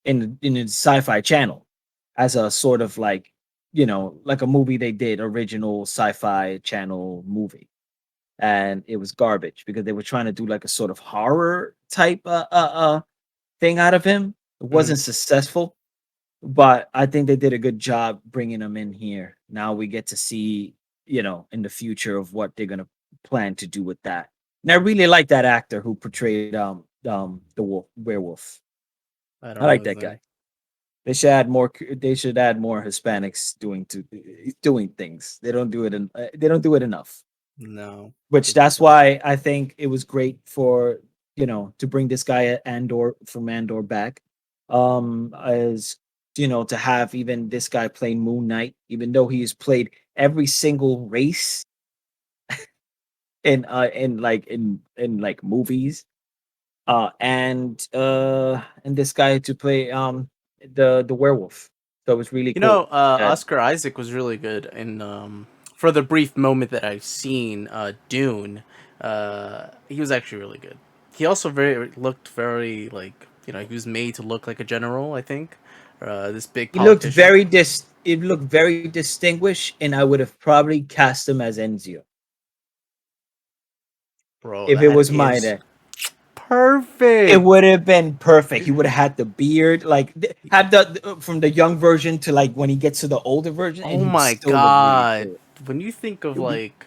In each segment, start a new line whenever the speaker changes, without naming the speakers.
in the Sci-Fi Channel as a sort of like, like a movie they did, original Sci-Fi Channel movie, and it was garbage because they were trying to do like a sort of horror type thing out of him. It
Mhm.
wasn't successful, but I think they did a good job bringing him in here. Now we get to see, in the future of what they're gonna plan to do with that. And I really like that actor who portrayed the werewolf.
I
I
don't know
like
his
that guy.
name.
They should add more Hispanics doing things. They don't do it enough.
No,
Which
they just
that's
don't.
why I think it was great for, to bring this guy Andor from Andor back. As to have even this guy play Moon Knight, even though he's played every single race in like movies. And this guy to play the werewolf. So it was really cool. That
Oscar Isaac was really good in for the brief moment that I've seen Dune. He was actually really good. He also very looked very like he was made to look like a general. I think this big politician.
it looked very distinguished, and I would have probably cast him as Enzio
Bro,
if it
that
was my
is
day. It
perfect.
would have been perfect. He would have had the beard, like had from the young version to like when he gets to the older version, and
Oh
he'd
my
still look really
god.
good.
When you think of
He'll be
like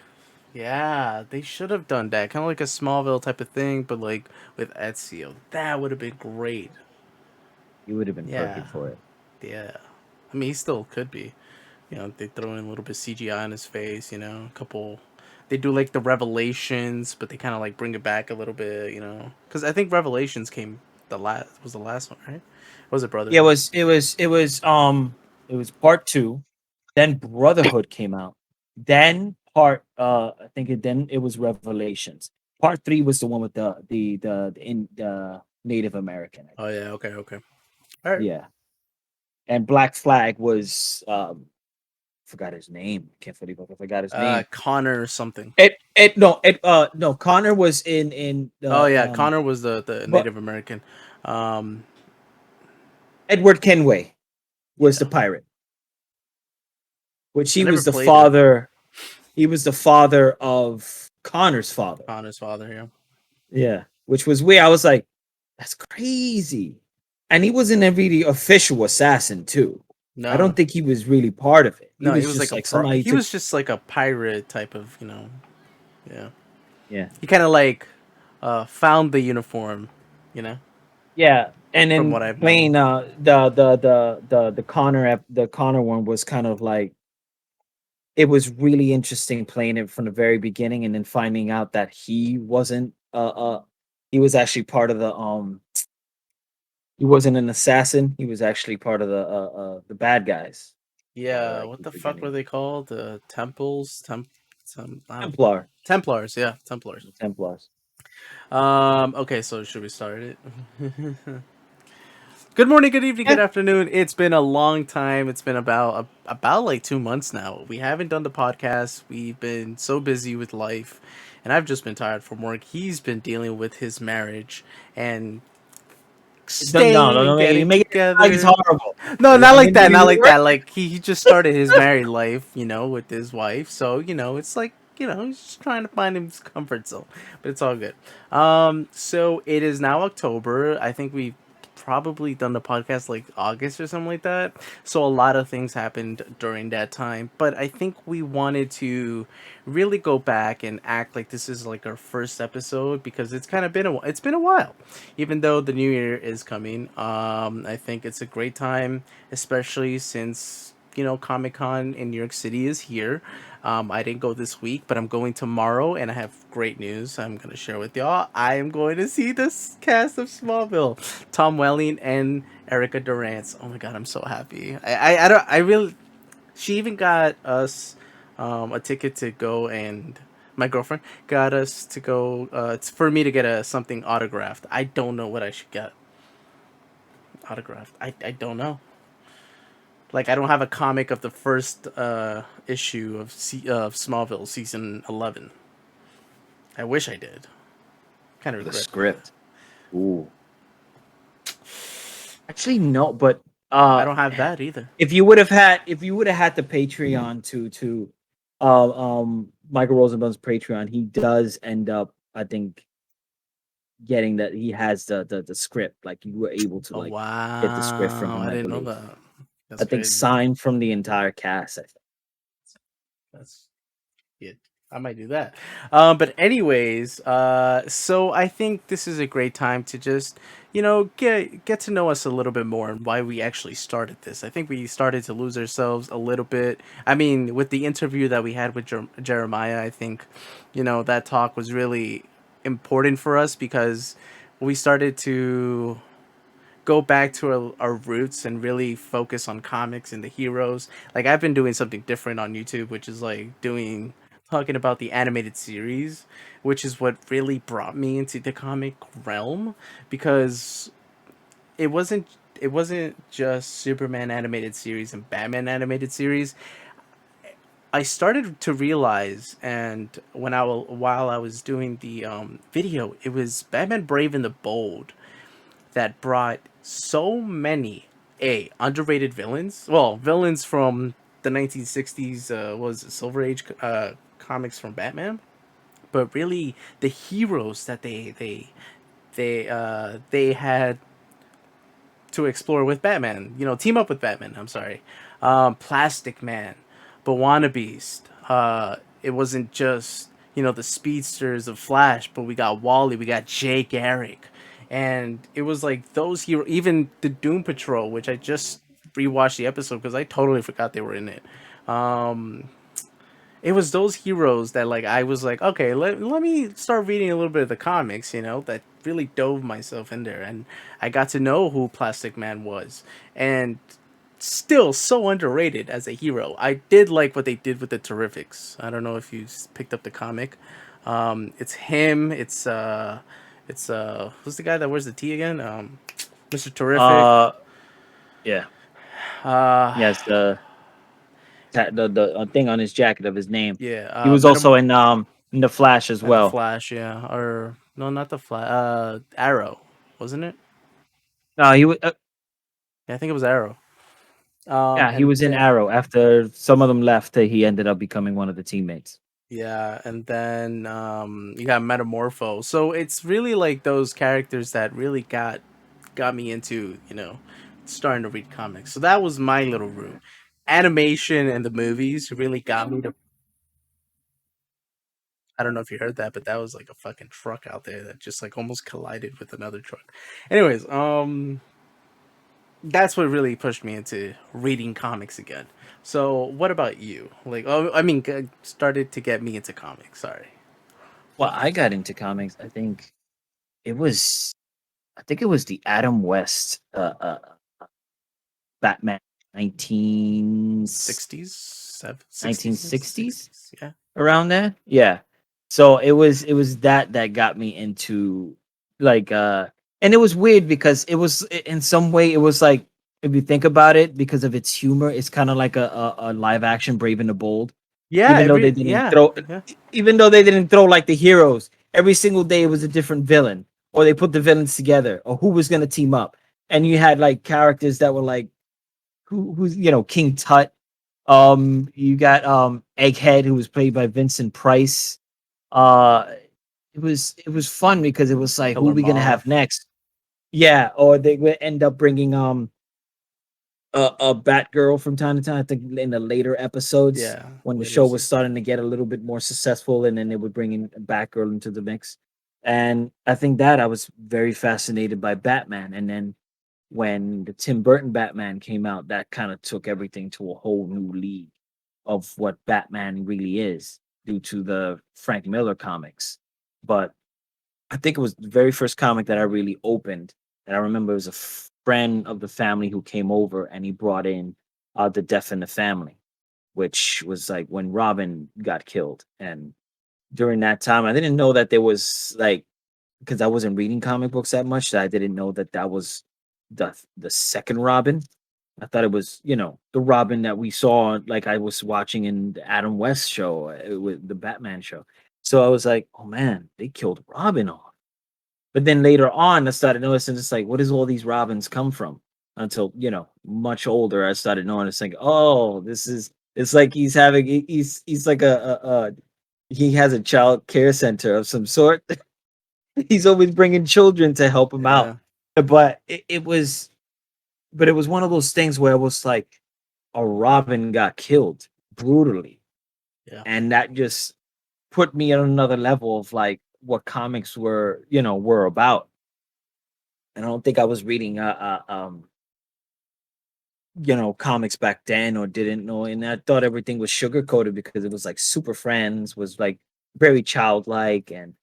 yeah, they should have done that. Kind of like a Smallville type of thing, but like with Ezio. That would have been great.
he would have been
Yeah.
perfect for it.
Yeah. I mean, he still could be. They throw in a little bit CGI on his face, a couple. They do like the Revelations, but they kind of like bring it back a little bit. Because I think Revelations came the last one, right? Or was it
Yeah,
Brotherhood?
it was part two. Then Brotherhood came out. Then I think then it was Revelations. Part three was the one with the Native American, I
Oh
think.
yeah, okay, okay. All right.
Yeah. And Black Flag was forgot his name. Can't believe I forgot his name.
Connor or something.
No, Connor was in
Oh
the
yeah, Connor was the
but
Native American. Um,
Edward Kenway was the
yeah,
pirate, which
I
he
never
was the
played it.
father. He was the father of Connor's father.
Connor's father. Yeah.
Yeah, which was weird. I was like, that's crazy. And he wasn't a really official assassin too. I don't
No,
think he was really part of it. He
no, he
was
was like
just
a
like
pro.
somebody
He
took.
was just like a pirate type of. Yeah.
Yeah,
He kind of like found the uniform. You know,
yeah. And
from what
then
I've known.
playing the Connor one was kind of like, it was really interesting playing it from the very beginning, and then finding out that he wasn't he was actually part of he wasn't an assassin. He was actually part of the bad guys.
Yeah,
I
what
keep
the fuck were
forgetting.
they called? I don't fucking
Templar.
Templars. Yeah, Templars.
The Templars.
Okay, so should we start it? Good morning, good evening, good
Yeah.
afternoon. It's been a long time. It's been about like 2 months now. We haven't done the podcast. We've been so busy with life, and I've just been tired from work. He's been dealing with his marriage and staying and
No. You
getting
make it sound like it's
together.
horrible.
No,
It
not like
ain't
that.
really
Not like
work.
that. Like he just started his married life, with his wife. So it's like he's just trying to find his comfort zone. But it's all good. So it is now October. I think we've probably done the podcast like August or something like that. So a lot of things happened during that time. But I think we wanted to really go back and act like this is like our first episode because it's kind of it's been a while, even though the new year is coming. I think it's a great time, especially since Comic Con in New York City is here. I didn't go this week, but I'm going tomorrow, and I have great news I'm gonna share with y'all. I am going to see this cast of Smallville, Tom Welling and Erica Durance. Oh my god, I'm so happy. I don't I really she even got us a ticket to go, and my girlfriend got us to go for me to get a something autographed. I don't know what I should get autographed. I don't know. Like I don't have a comic of the first issue of Smallville season 11. I wish I did. Kind of
The
regret that.
script. Ooh. Actually, no, but
I
uh,
don't have that either.
if you would have had the Patreon Michael Rosenbaum's Patreon, he does end up, I think, getting that he has the script. Like you were able to
Oh
like get the script from
wow,
him,
I
I
didn't know
believe.
that.
I
That's
think
crazy.
signed from the entire cast. I think.
That's yeah, I might do that. But anyways, so I think this is a great time to just, get to know us a little bit more and why we actually started this. I think we started to lose ourselves a little bit. I mean, with the interview that we had with Jeremiah, I think, that talk was really important for us because we started to go back to our roots and really focus on comics and the heroes. Like I've been doing something different on YouTube, which is like doing talking about the animated series, which is what really brought me into the comic realm because it wasn't it wasn't just Superman animated series and Batman animated series. I started to realize, and while I was doing the video, it was Batman Brave and the Bold that brought so many underrated villains. Well, villains from the 1960s was Silver Age comics from Batman, but really the heroes that they had to explore with Batman. Team up with Batman. I'm sorry, Plastic Man, Bawana Beast. It wasn't just the speedsters of Flash, but we got Wally, we got Jake Garrick, and it was like those hero. Even the Doom Patrol, which I just rewatched the episode because I totally forgot they were in it. Um, it was those heroes that like I was like, okay, let me start reading a little bit of the comics, that really dove myself in there and I got to know who Plastic Man was. And still so underrated as a hero. I did like what they did with the Terrifics. I don't know if you picked up the comic. It's him, it's who's the guy that wears the T again? Mr. Terrific.
Uh, yeah,
Uh
he has the thing on his jacket of his name.
yeah,
He was also in the Flash as
and the
well.
Flash, yeah, or no, not the Flash. Arrow, wasn't it?
No,
Yeah, I think it was Arrow.
yeah, he
And
was in
then
Arrow. After some of them left, he ended up becoming one of the teammates.
yeah, and then you got Metamorpho. So it's really like those characters that really got me into starting to read comics. So that was my little route. Animation and the movies really got me to. I don't know if you heard that, but that was like a fucking truck out there that just like almost collided with another truck. Anyways, that's what really pushed me into reading comics again. So, what about you? Like, oh, I mean, started to get me into comics. Sorry.
Well, I got into comics. It was, I think it was the Adam West Batman 19,
60s, 60s and
1960s
60s. Yeah.
around there. Yeah. So it was that got me into like and it was weird because in some way it was like if you think about it because of its humor it's kind of like a live action Brave and the Bold
Yeah,
even though they
every
didn't
yeah,
throw
yeah.
even though they didn't throw like the heroes every single day it was a different villain or they put the villains together or who was going to team up and you had like characters that were like who's King Tut. You got Egghead, who was played by Vincent Price. Uh, it was fun because it was like, who are
Killer
we gonna have
Moth.
next? Yeah, or they would end up bringing a Batgirl from time to time. I think in the later episodes
Yeah,
when the
later
show was
season.
starting to get a little bit more successful, and then they would bring in Batgirl into the mix. And I think that I was very fascinated by Batman, and then when the Tim Burton Batman came out, that kind of took everything to a whole new league of what Batman really is due to the Frank Miller comics. But I think it was the very first comic that I really opened that I remember it was a friend of the family who came over and he brought in The Death in the Family, which was like when Robin got killed. And during that time, I didn't know that there was like because I wasn't reading comic books that much that I didn't know that that was the second Robin. I thought it was, the Robin that we saw, like I was watching in the Adam West show with the Batman show. So I was like, oh man, they killed Robin off. But then later on, I started noticing it's like, what does all these Robins come from? until, much older. I started noticing, oh, it's like he's having he's like he has a child care center of some sort. He's always bringing children to help him out.
Yeah.
But it was one of those things where it was like a Robin got killed brutally,
Yeah.
and that just put me on another level of like what comics were about. And I don't think I was reading comics back then or didn't know. And I thought everything was sugar coated because it was like Super Friends was like very childlike, and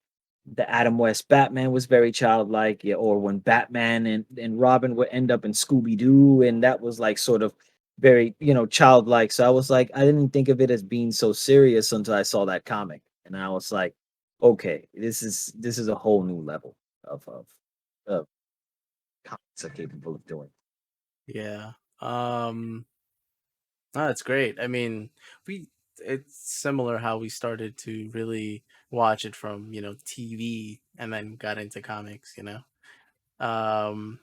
the Adam West Batman was very childlike. Yeah, or when Batman and Robin would end up in Scooby Doo, and that was like sort of very, childlike. So I was like, I didn't think of it as being so serious until I saw that comic. And I was like, okay, this is a whole new level of comics are capable of doing.
Yeah. Um no, that's great. I mean, we it's similar how we started to really watch it from, TV and then got into comics, you know. Um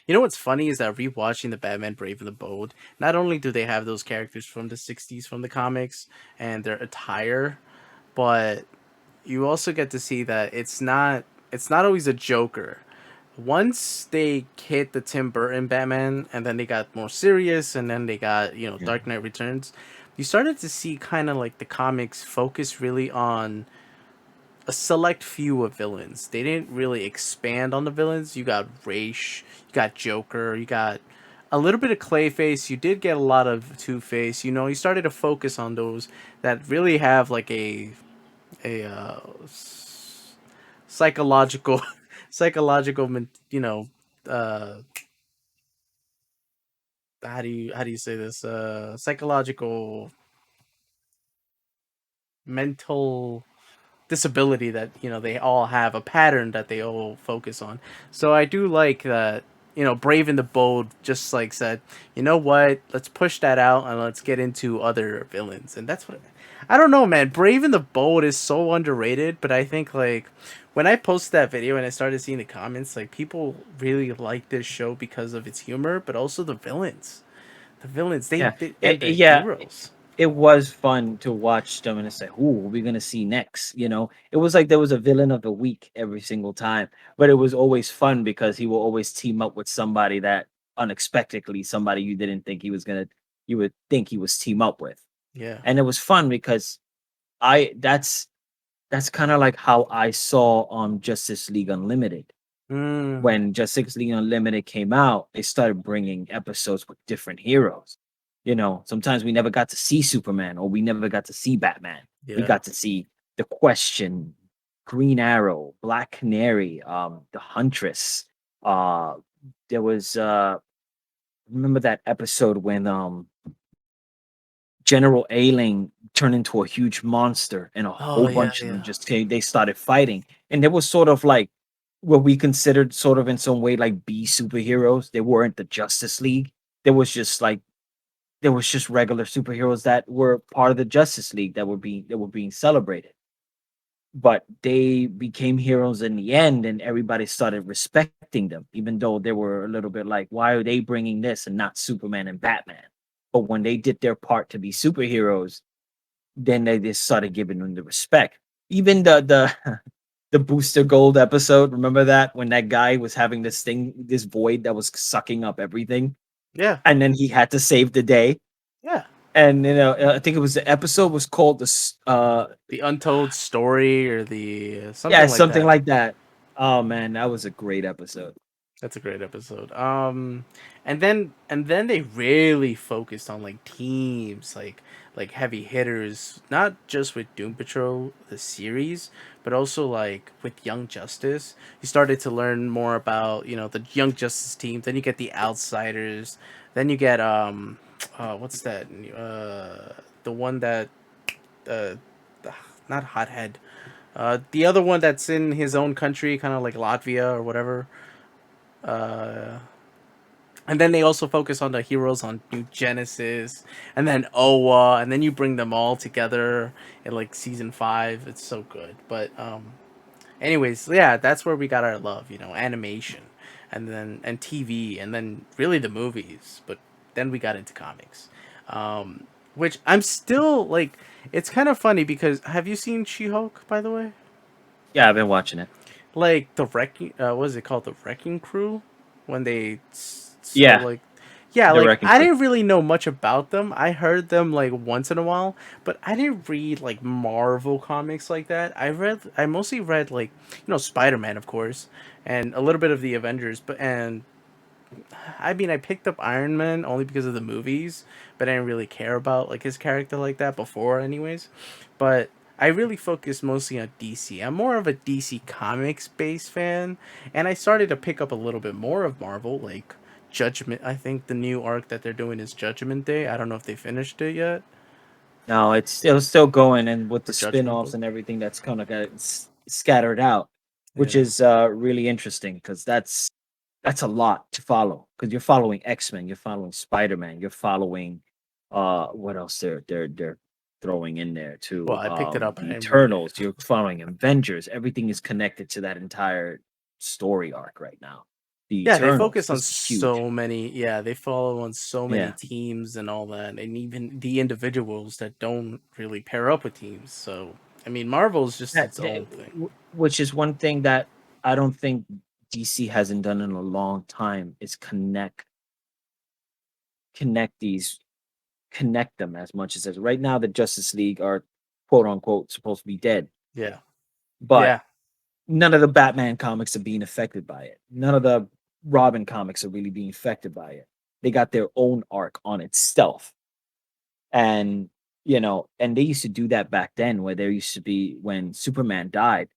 what's funny is that rewatching the Batman Brave and the Bold, not only do they have those characters from the 60s from the comics and their attire, but you also get to see that it's not always a Joker. Once they hit the Tim Burton Batman and then they got more serious and then they got,
Yeah.
Dark Knight Returns, you started to see kind of like the comics focus really on a select few of villains. They didn't really expand on the villains. You got Raish, you got Joker, you got a little bit of Clayface. You did get a lot of Two Face. You started to focus on those that really have like a psychological psychological uh how do you say this psychological mental disability that they all have a pattern that they all focus on. So I do like that. Brave and the Bold just like said, you know what, let's push that out and let's get into other villains. And that's what I don't know, man. Brave and the Bold is so underrated, but I think like when I posted that video and I started seeing the comments, like people really like this show because of its humor, but also the villains. The villains,
Yeah.
and the
Yeah.
heroes.
It was fun to watch them and say, "Who are we gonna see next?" It was like there was a villain of the week every single time, but it was always fun because he will always team up with somebody that unexpectedly, somebody you didn't think you would think he was team up with,
Yeah.
and it was fun because I that's kind of like how I saw Justice League Unlimited.
Mm,
When Justice League Unlimited came out, they started bringing episodes with different heroes. Sometimes we never got to see Superman or we never got to see Batman. We
yeah.
got to see the Question, Green Arrow, Black Canary, the Huntress. Uh, there was remember that episode when General Ailing turned into a huge monster and a
Oh
whole
yeah,
bunch of them
yeah.
just came, they started fighting. And there was sort of like what we considered sort of in some way like B superheroes. They weren't the Justice League. There was just like there was just regular superheroes that were part of the Justice League that were being celebrated. But they became heroes in the end, and everybody started respecting them, even though they were a little bit like, why are they bringing this and not Superman and Batman? But when they did their part to be superheroes, then they just started giving them the respect. Even the the Booster Gold episode, remember that when that guy was having this void that was sucking up everything,
Yeah.
and then he had to save the day.
Yeah.
And I think it was the episode was called
The Untold Story or the
yeah,
something like
something
that.
like that. Oh man, that was a great episode.
That's a great episode. And then they really focused on like teams, like heavy hitters, not just with Doom Patrol the series, but also like with Young Justice. You started to learn more about the Young Justice team. Then you get the Outsiders. Then you get what's that? The one that uh, not Hothead. The other one that's in his own country, kind of like Latvia or whatever. Uh, and then they also focus on the heroes on New Genesis, and then Oa, and then you bring them all together in like season 5. It's so good. But anyways, yeah, that's where we got our love, animation. and TV, and then really the movies. But then we got into comics, which I'm still like. It's kind of funny because have you seen She-Hulk, by the way?
Yeah, I've been watching it.
Like the wrecking, what is it called, the Wrecking Crew, when they so
Yeah,
like, yeah,
the
like
Wrecking
I
Crew.
didn't really know much about them. I heard them like once in a while, but I didn't read like Marvel comics like that. I mostly read like, Spider-Man, of course, and a little bit of the Avengers, but and I mean, I picked up Iron Man only because of the movies, but I didn't really care about like his character like that before, anyways. But I really focus mostly on DC. I'm more of a DC Comics based fan, and I started to pick up a little bit more of Marvel, like Judgment. I think the new arc that they're doing is Judgment Day. I don't know if they finished it yet,
No, it's still going, and with the
or Judgment
spin-offs
Book.
and everything that's kind of got scattered out, which
Yeah.
is really interesting because that's a lot to follow. Because you're following X-Men, you're following Spider-Man, you're following what else they're throwing in there
Well,
too?
I picked it up. I
The
didn't read it.
Eternals, you're following Avengers. Everything is connected to that entire story arc right now. The
Yeah, they
Eternals,
focus on
this is huge.
so many. Yeah, they follow on so many
Yeah.
teams and all that, and even the individuals that don't really pair up with teams. So, I mean, Marvel is just
That,
its own thing.
which is one thing that I don't think DC hasn't done in a long time is connect these connect them as much as right now the Justice League are quote unquote supposed to be dead,
Yeah,
but
yeah,
none of the Batman comics are being affected by it. None of the Robin comics are really being affected by it. They got their own arc on itself. And and they used to do that back then where there used to be when Superman died,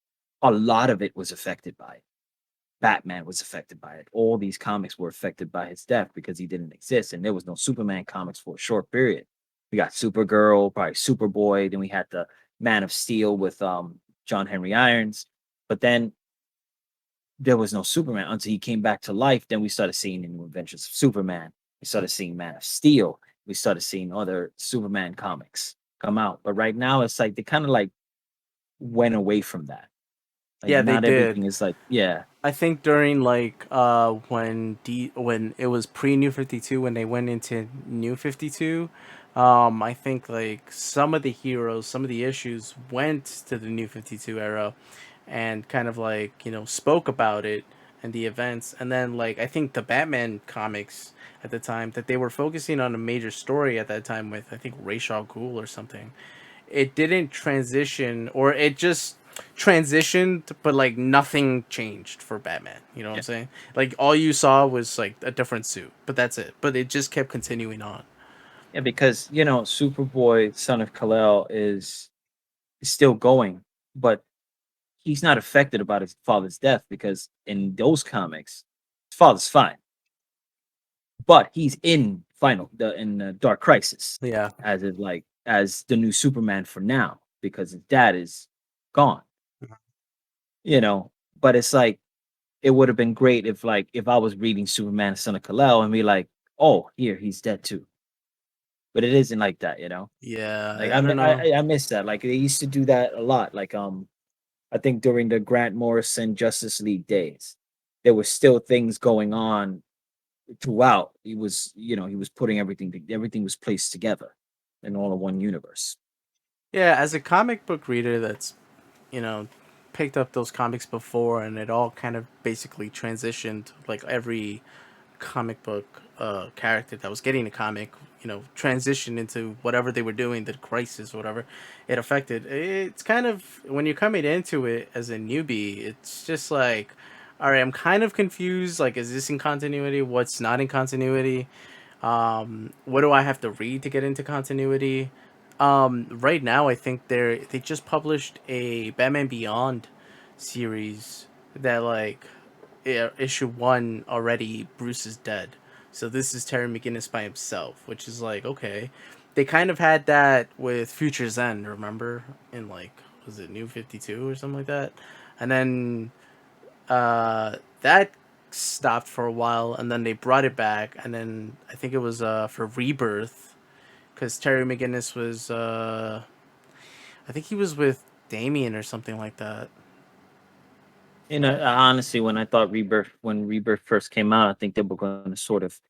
a lot of it was affected by it. Batman was affected by it. All these comics were affected by his death because he didn't exist, and there was no Superman comics for a short period. We got Supergirl, probably Superboy, then we had the Man of Steel with John Henry Irons, but then there was no Superman until he came back to life. Then we started seeing the new adventures of Superman. We started seeing Man of Steel. We started seeing other Superman comics come out. But right now, it's like they kind of like went away from that. Like
yeah. They
not
did.
everything is like, yeah,
I think during like when it was pre New 52, when they went into New 52, I think like some of the heroes, some of the issues went to the New 52 era, and kind of like spoke about it and the events, and then like I think the Batman comics at the time that they were focusing on a major story at that time with, I think, Ra's al Ghul or something. It didn't transition, or it just transitioned, but like nothing changed for Batman. You know what I'm
yeah,
saying? Like all you saw was like a different suit, but that's it. But it just kept continuing on.
yeah. Because Superboy, son of Kal-El, is still going, but he's not affected about his father's death because in those comics, his father's fine, but he's in the Dark Crisis
Yeah.
as the new Superman for now because his dad is gone. You know, but it's like it would have been great if I was reading Superman Son of Kal-El and be like, oh, here he's dead too. But it isn't like that. Like
Yeah, I don't know.
I miss that. Like they used to do that a lot. Like I think during the Grant Morrison Justice League days, there were still things going on throughout. He was putting everything was placed together in all of one universe.
Yeah, as a comic book reader that's, you know, picked up those comics before, and it all kind of basically transitioned, like every comic book character that was getting a comic, transitioned into whatever they were doing, the crisis, whatever it affected. It's kind of, when you're coming into it as a newbie, it's just like, all right, I'm kind of confused. Like, is this in continuity? What's not in continuity? What do I have to read to get into continuity? Right now, I think they just published a Batman Beyond series that like, yeah, issue one already, Bruce is dead. So this is Terry McGinnis by himself, which is like, okay. They kind of had that with Future's End, remember? In like, was it New 52 or something like that? And then that stopped for a while, and then they brought it back, and then I think it was for Rebirth, because Terry McGinnis was, I think he was with Damien or something like that.
Honestly, when I thought Rebirth first came out, I think they were going to sort of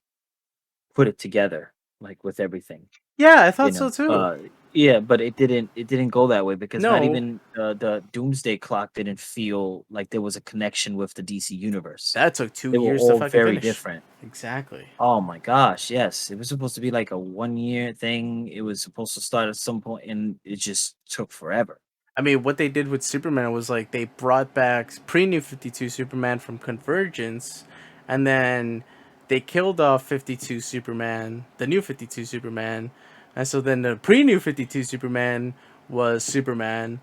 put it together, like with everything,
Yeah, I
you
thought so
know.
too.
Yeah, but it didn't go that way because not
No,
even the Doomsday Clock didn't feel like there was a connection with the DC universe.
that took two
They were
years to
all
fucking
very
finish.
different.
Exactly.
Oh my gosh, yes. It was supposed to be like a 1 year thing. It was supposed to start at some point and it just took forever.
I mean, what they did with Superman was like they brought back pre New 52 Superman from Convergence, and then they killed off 52 Superman, the new 52 Superman, and so then the pre New 52 Superman was Superman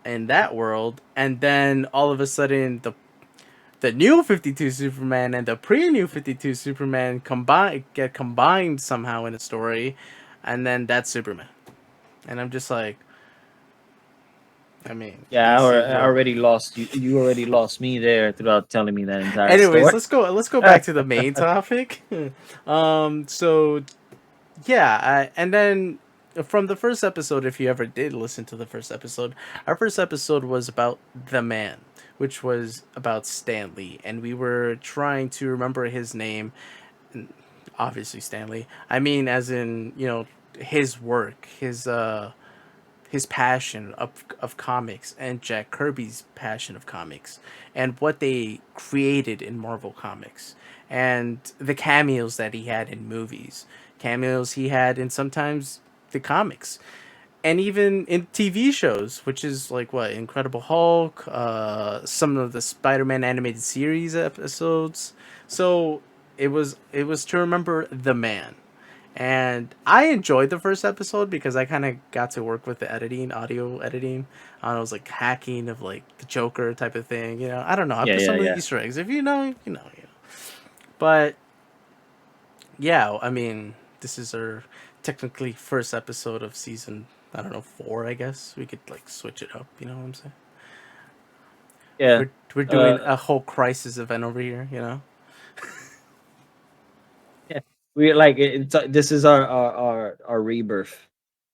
in that world, and then all of a sudden the new 52 Superman and the pre New 52 Superman combined somehow in a story, and then that's Superman. And I'm just like, I mean,
Yeah,
DC,
I
bro.
already lost you. You already lost me there throughout telling me that entire
Anyways,
story.
let's go back to the main topic. So yeah, and then from the first episode, if you ever did listen to the first episode, our first episode was about the man, which was about Stanley, and we were trying to remember his name. Obviously, Stanley. I mean, as in his work, his passion of comics and Jack Kirby's passion of comics and what they created in Marvel Comics and the cameos that he had in movies, cameos he had in sometimes the comics and even in TV shows, which is like what Incredible Hulk, some of the Spider-Man animated series episodes. So it was to remember the man, and I enjoyed the first episode because I kind of got to work with the editing, audio editing. I was like hacking of like the Joker type of thing. I don't know. I
Yeah,
put
yeah,
some of the
yeah.
Easter eggs. If you know, you know. But yeah, I mean, this is our technically first episode of season. I don't know, 4. I guess we could like switch it up. You know what I'm saying?
Yeah.
We're doing
Uh
a whole crisis event over here.
yeah. We like this is our rebirth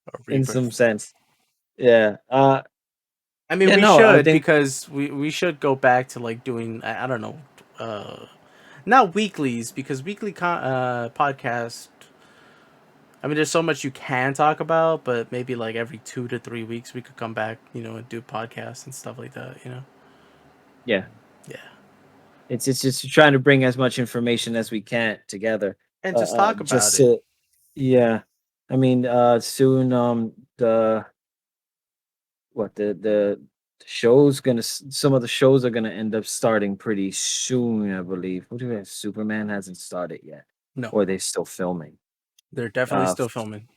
A
in some
rebirth.
sense. Yeah.
I mean,
Yeah,
we
no, I
should
think
because we should go back to like doing I don't know, not weeklies because podcast. I mean, there's so much you can talk about, but maybe like every 2 to 3 weeks we could come back, and do podcasts and stuff like that.
yeah.
Yeah,
It's just trying to bring as much information as we can together.
and just talk about
Just
it.
to yeah. I mean, soon the what the show's gonna some of the shows are gonna end up starting pretty soon, I believe. What do you have? Superman hasn't started yet,
No,
or they still filming.
they're definitely
Uh,
still filming.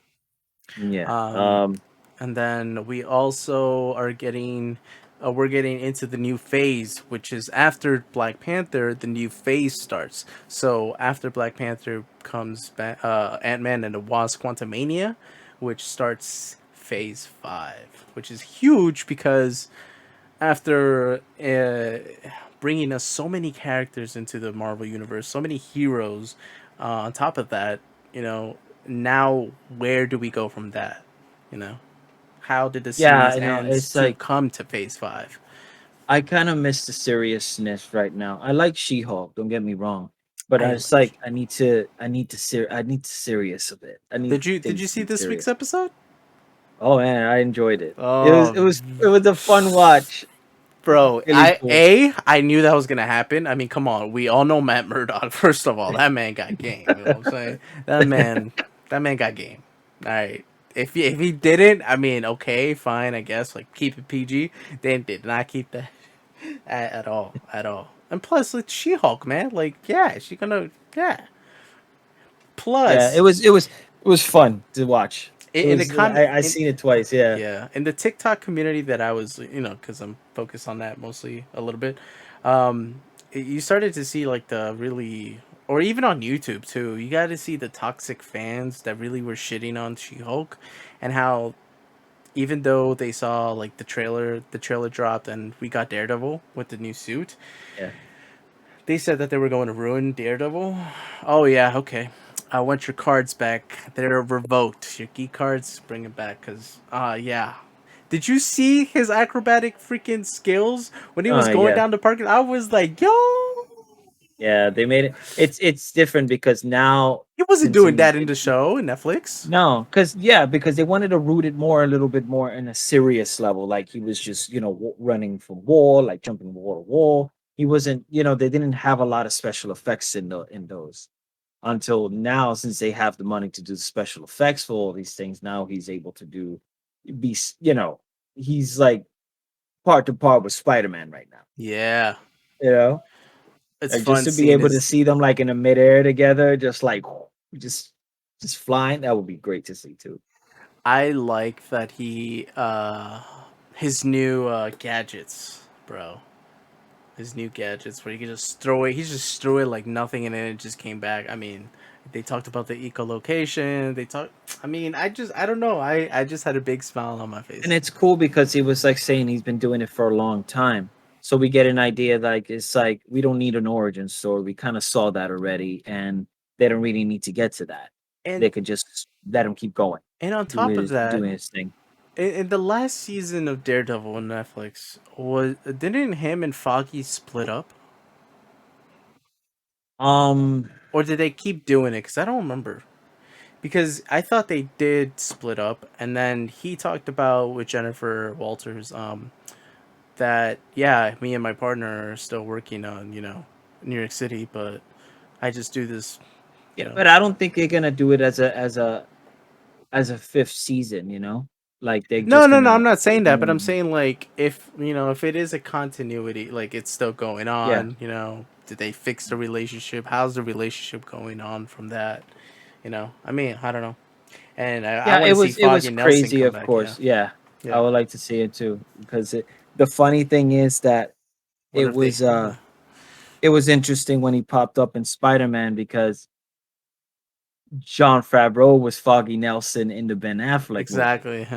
yeah.
And then we also are we're getting into the new phase, which is after Black Panther. The new phase starts. So after Black Panther comes Ant Man and the Wasp: Quantumania, which starts Phase 5, which is huge because after bringing us so many characters into the Marvel universe, so many heroes. On top of that, you know, now where do we go from that? You know, how did the
Yeah,
series
I know.
ends
It's
to
like
come to Phase 5?
I kind of miss the seriousness right now. I like She-Hulk, don't get me wrong, but
I
I just
like.
like I need to serious a bit. I need
Did you
things to
see
be
this week's
serious.
episode?
Oh man, I enjoyed it.
Oh,
It was a fun watch.
bro,
Really cool.
I knew that was gonna happen. I mean, come on, we all know Matt Murdock. First of all, that man got game. You know what I'm saying? That man got game. All right. If he didn't, I mean, okay, fine, I guess. Like keep it PG. They did not keep that at all, at all. And plus, it's She Hulk, man. Like, yeah, she gonna, yeah.
Yeah,
Plus,
it was fun to watch. It
in the
was
comment,
I seen it twice. Yeah,
yeah, in the TikTok community that I was, because I'm focused on that mostly a little bit. Um, you started to see like the really, or even on YouTube too. You got to see the toxic fans that really were shitting on She Hulk, and how even though they saw like the trailer dropped and we got Daredevil with the new suit,
yeah,
they said that they were going to ruin Daredevil. Oh yeah, okay. I want your cards back. They're revoked. Your key cards, bring it back, cause yeah, Did you see his acrobatic freaking skills when he was going
Yeah.
down the parking? I was like, yo,
Yeah, they made it. It's different because now
he wasn't
since
doing
in
that in the show in Netflix.
no, because yeah, because they wanted to root it more a little bit more in a serious level. Like he was just running from wall, like jumping wall to wall. He wasn't, they didn't have a lot of special effects in those until now. Since they have the money to do the special effects for all these things, now he's able to be, he's like part to part with Spider Man right now.
Yeah,
You know,
it's
like just
fun
to be
seeing
able to
his.
see them like in a midair together, just like just just flying. That would be great to see too.
I like that his new gadgets, bro. His new gadgets where you can just throw it. He just threw it like nothing, and then it just came back. I mean, they talked about the echolocation. They talked. I mean, I don't know. I just had a big smile on my
And
face.
it's cool because he was like saying he's been doing it for a long time. So we get an idea like it's like we don't need an origin story. We kind of saw that already, and they don't really need to get to that.
And
They could just let him keep going,
on top of that,
doing his thing.
in the last season of Daredevil on Netflix, was didn't him and Foggy split up,
Um,
or did they keep doing it? Because I don't remember. Because I thought they did split up, and then he talked about with Jennifer Walters, that yeah, me and my partner are still working on New York City, but I just do this, you
yeah,
know.
but I don't think they're gonna do it as a fifth season. Like they're
No,
just
no, no.
gonna
I'm not
put
saying
it
that, but I'm
in.
saying like if it is a continuity, like it's still going
Yeah,
on. Did they fix the relationship? How's the relationship going on from that? I mean, I don't know. And I
yeah.
want to see
It
Foggy
was
Nelson
crazy,
come
of
back. Yeah,
course. Yeah, I
yeah.
would like to see it too because the funny thing is that
What
it
if they?
was
Yeah,
it was interesting when he popped up in Spider-Man because John Favreau was Foggy Nelson in the Ben Affleck movie.
exactly.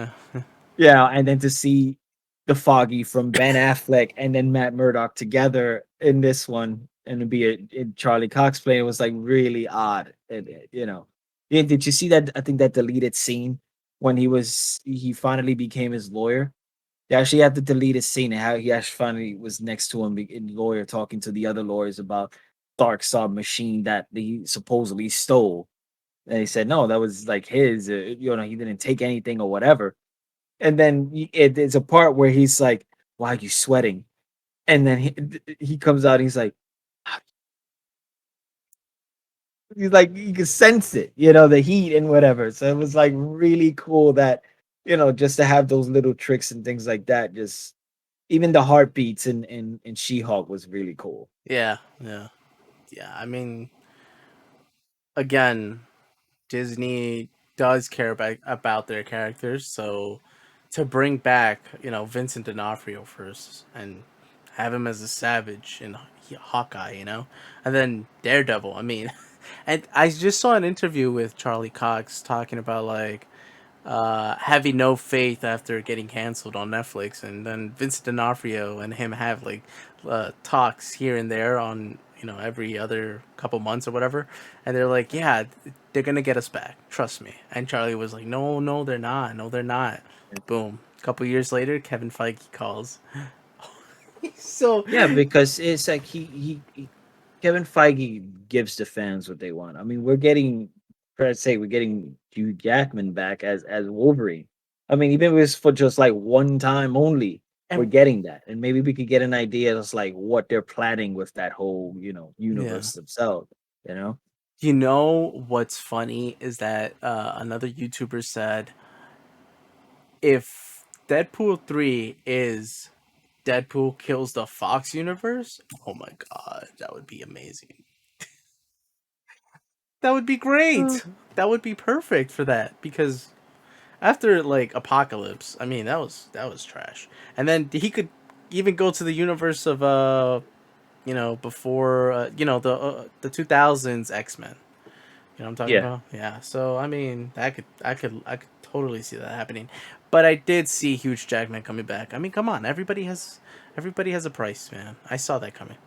Yeah, and then to see the Foggy from Ben Affleck and then Matt Murdock together in this one and to be in Charlie Cox playing was like really odd. And yeah, did you see that? I think that deleted scene when he finally became his lawyer. They actually had to delete his scene and how he actually finally was next to him in lawyer talking to the other lawyers about Dark Star machine that he supposedly stole. And he said, no, that was like his, he didn't take anything or whatever. And then it's a part where he's like, why are you sweating? And then he comes out, he's like, you can sense it, the heat and whatever. So it was like really cool that, just to have those little tricks and things like that. Just even the heartbeats in She Hulk was really cool.
Yeah, yeah, yeah. I mean, again, Disney does care about their characters, so to bring back Vincent D'Onofrio first and have him as a savage in Hawkeye, and then Daredevil. I mean, and I just saw an interview with Charlie Cox talking about like having no faith after getting canceled on Netflix, and then Vincent D'Onofrio and him have like talks here and there on every other couple months or whatever, and they're like, yeah, they're gonna get us back, trust me. And Charlie was like, no, no, they're not, no, they're not. Boom. A couple years later, Kevin Feige calls. So
Yeah, because it's like Kevin Feige gives the fans what they want. I mean, we're getting, for say, we're getting Hugh Jackman back as Wolverine. I mean, even if it's for just like one time only, we're
and
getting that, and maybe we could get an idea of like what they're planning with that whole
yeah.
universe themselves. You know,
What's funny is that another YouTuber said if Deadpool 3 is Deadpool kills the Fox universe, oh my god, that would be amazing. That would be
Uh,
great. That would be perfect for that because after like Apocalypse, I mean that was trash. And then he could even go to the universe of before the 2000s X-Men. You know what I'm talking
yeah,
about? Yeah. So I mean, I could totally see that happening. But I did see Huge Jackman coming back. I mean, come on, everybody has a price, man. I saw that coming.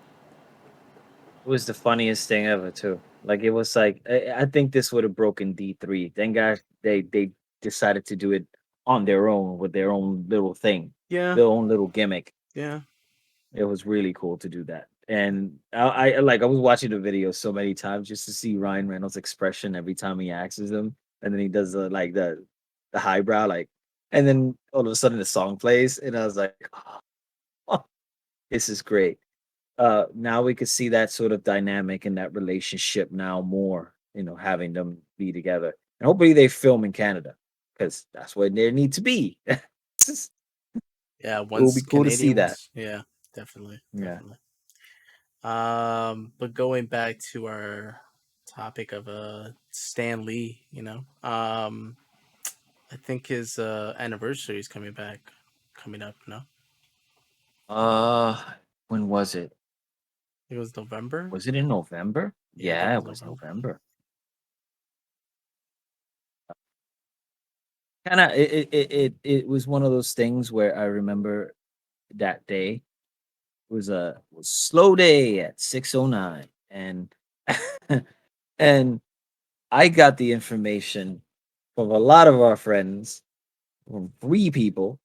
it was the funniest thing ever too. Like it was like I think this would have broken D3. Thank God they decided to do it on their own with their own little thing,
Yeah,
their own little gimmick.
yeah.
It was really cool to do that. And I was watching the video so many times just to see Ryan Reynolds' expression every time he axes him, and then he does the highbrow like, and then all of a sudden the song plays, and I was like, oh, this is great. Now we could see that sort of dynamic and that relationship now more, having them be together, and hopefully they film in Canada because that's where they need to be. it
Yeah,
will be
once
cool to see that.
Canadians. Yeah, definitely,
Yeah.
definitely. But going back to our topic of Stan Lee, I think his anniversary is coming up. No, I
Uh, when was it?
think it was November.
Was it in November?
Yeah, I think
Yeah,
it
it
was
was
November.
November. Kinda it was one of those things where I remember that day was a was slow day at 6:09, and and I got the information from a lot of our friends, from 3 people.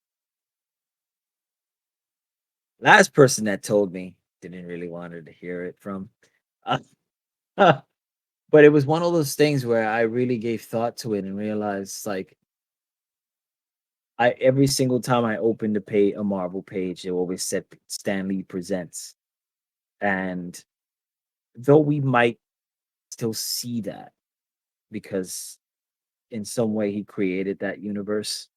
Last person that told me didn't really wanted to hear it from. Uh, but it was one of those things where I really gave thought to it and realized, like, I every single time I opened a Marvel page, it always said Stanley Presents. And though we might still see that because in some way he created that universe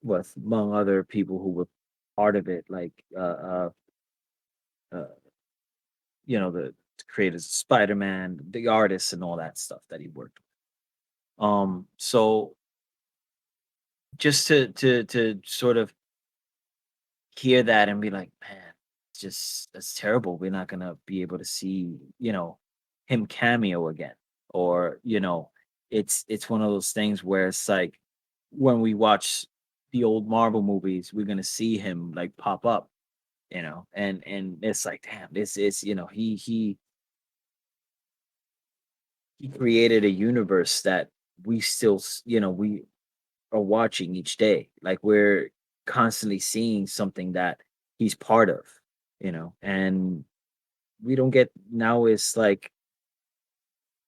with among other people who were part of it, like uh the creators of Spider-Man, the artists and all that stuff that he worked with. So just to sort of hear that and be like, man, it's just that's terrible. We're not gonna be able to see, him cameo again. Or, it's one of those things where it's like when we watch the old Marvel movies, we're gonna see him like pop up, and it's like, damn, this is, he created a universe that we still, we are watching each day. Like we're constantly seeing something that he's part of, and we don't get now it's like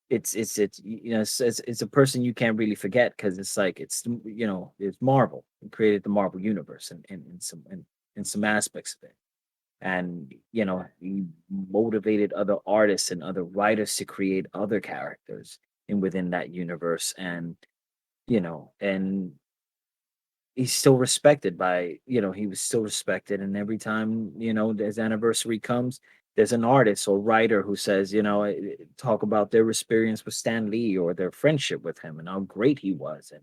it's a person you can't really forget because it's like it's Marvel. He created the Marvel universe and in some aspects of it. And he motivated other artists and other writers to create other characters in within that universe. And he's still respected by he was still respected, and every time his anniversary comes, there's an artist or writer who says, talk about their experience with Stan Lee or their friendship with him and how great he was and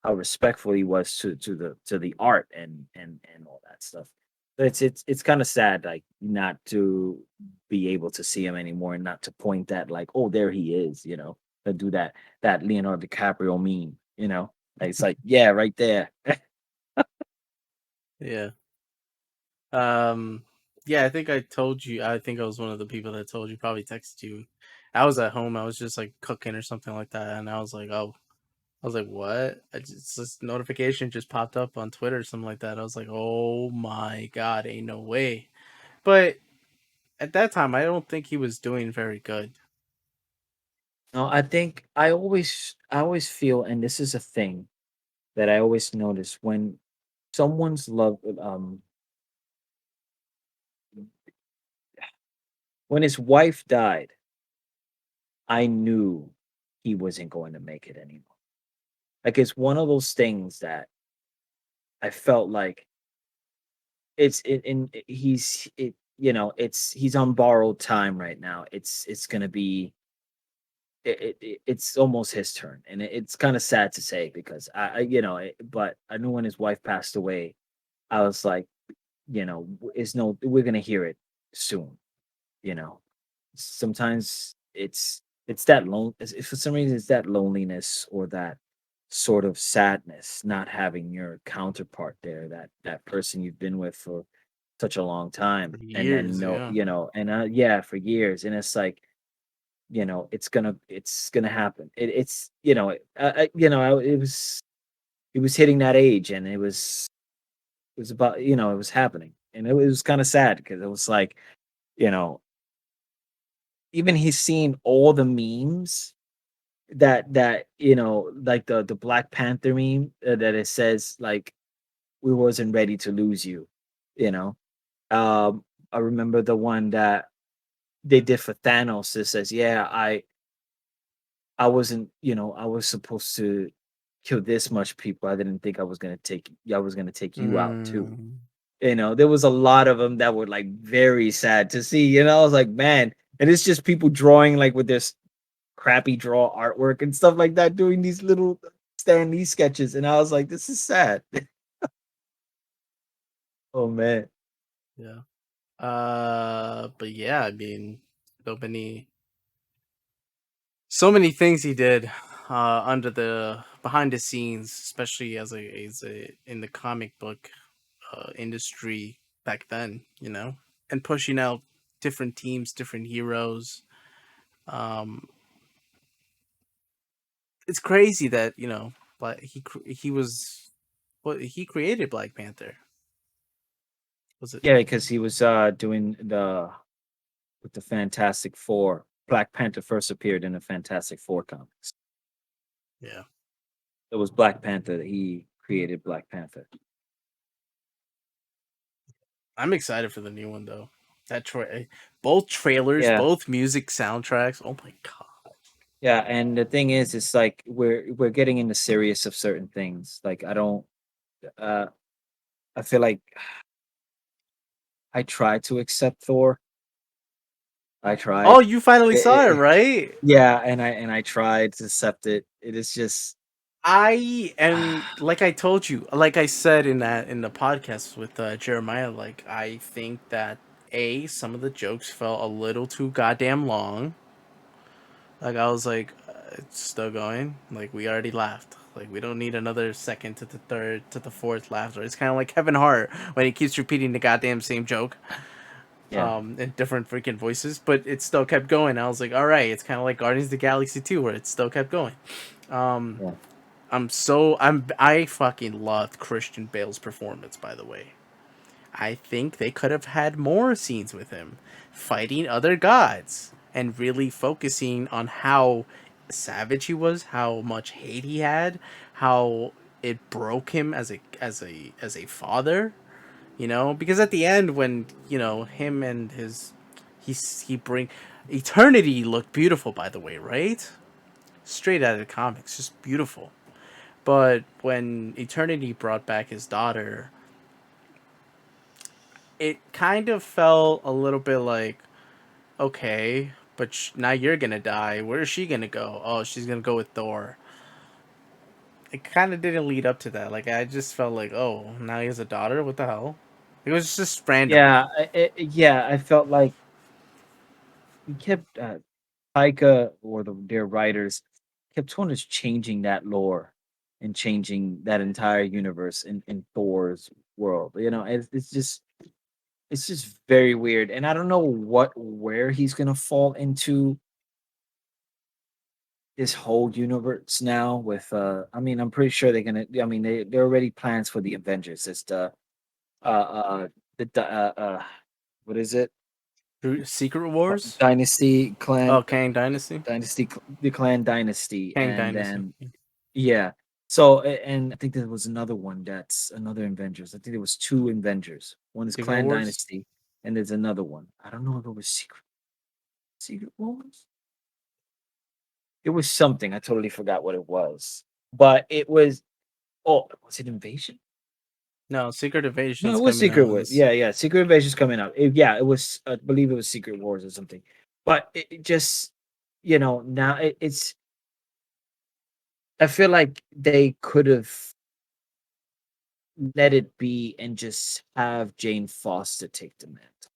how respectful he was to the art and all that stuff. But it's kind of sad, like, not to be able to see him anymore and not to point that, like, oh, there he is, to do that Leonardo DiCaprio meme, like, it's like, yeah, right there.
Yeah. Um. Yeah, I think I told you. I think I was one of the people that told you. Probably texted you. I was at home. I was just like cooking or something like that, and I was like, "Oh, I was like, what?" This notification just popped up on Twitter or something like that. I was like, "Oh my god, ain't no way!" But at that time, I don't think he was doing very good.
No, I think I always feel, and this is a thing that I always notice when someone's love, when his wife died, I knew he wasn't going to make it anymore. Like, it's one of those things that I felt like he's on borrowed time right now. It's gonna be it's almost his turn, and it's kind of sad to say because but I knew when his wife passed away, I was like, is no, we're gonna hear it soon. You know, sometimes it's that if for some reason it's that loneliness or that sort of sadness, not having your counterpart there, that person you've been with for such a long
For
time, and then
years,
no,
yeah.
and yeah, for years, and it's like, it's gonna happen. It was he was hitting that age, and it was about, it was happening, and it was kind of sad because it was like, you know, even he's seen all the memes that like the Black Panther meme, that it says like, we wasn't ready to lose you, you know. Um, I remember the one that they did for Thanos that says, "Yeah, I wasn't, I was supposed to kill this much people. I didn't think I was gonna take you out too."
Mm.
There was a lot of them that were like very sad to see. I was like, man, and it's just people drawing like with this crappy draw artwork and stuff like that, doing these little Stan Lee sketches, and I was like, this is sad. Oh man.
Yeah. But yeah, I mean, so many, so many things he did, under the behind the scenes, especially as a in the comic book industry back then, and pushing out different teams, different heroes. Um, it's crazy that but he was, what he created Black Panther, was it?
Yeah, because he was doing the with the Fantastic Four. Black Panther first appeared in the Fantastic Four comics.
Yeah,
It was Black Panther that he created Black Panther.
I'm excited for the new one though. Both trailers,
Yeah.
both music soundtracks. Oh my god.
Yeah, and the thing is, it's like we're getting into serious of certain things. Like I don't uh I feel like I try to accept Thor. I
Oh,
tried.
you finally saw it, right?
Yeah, and I tried to accept it. It is just
I and like I told you, like I said in the podcast with Jeremiah, like I think that some of the jokes felt a little too goddamn long. Like I was like, it's still going. Like we already laughed. Like we don't need another second to the third to the fourth laughter. It's kind of like Kevin Hart when he keeps repeating the goddamn same joke,
yeah,
in different freaking voices, but it still kept going. I was like, all right, it's kind of like Guardians of the Galaxy 2 where it still kept going. Um,
yeah.
I fucking loved Christian Bale's performance, by the way. I think they could have had more scenes with him fighting other gods and really focusing on how savage he was, how much hate he had, how it broke him as a father, because at the end when, him and he bring eternity looked beautiful, by the way, right? Straight out of the comics, just beautiful. But when Eternity brought back his daughter, it kind of felt a little bit like, okay, but now you're gonna die. Where is she gonna go? Oh, she's gonna go with Thor. It kind of didn't lead up to that. Like I just felt like, oh, now he has a daughter. What the hell? It was just random.
Yeah, yeah, I felt like he kept Taika or their writers kept on just changing that lore and changing that entire universe in Thor's world. It's just very weird, and I don't know where he's gonna fall into this whole universe now. With I mean, I'm pretty sure they're gonna. I mean, they're already plans for the Avengers. It's uh uh what is it?
Secret Wars.
Dynasty
Oh,
clan
Kang Dynasty.
the clan dynasty,
Kang
and
Dynasty.
then yeah. So and I think there was another one that's another Avengers. I think there was two Avengers. One is
Secret
Clan
Wars.
Dynasty, and there's another one. I don't know if it was Secret Wars. It was something. I totally forgot what it was. But it was, oh, was it Invasion?
No, Secret
No,
Invasion's
it was
coming
Secret
out.
Wars. Yeah, yeah. Secret Invasion's coming out. Yeah, it was, I believe it was Secret Wars or something. But it just, now it's, I feel like they could have let it be and just have Jane Foster take the mantle,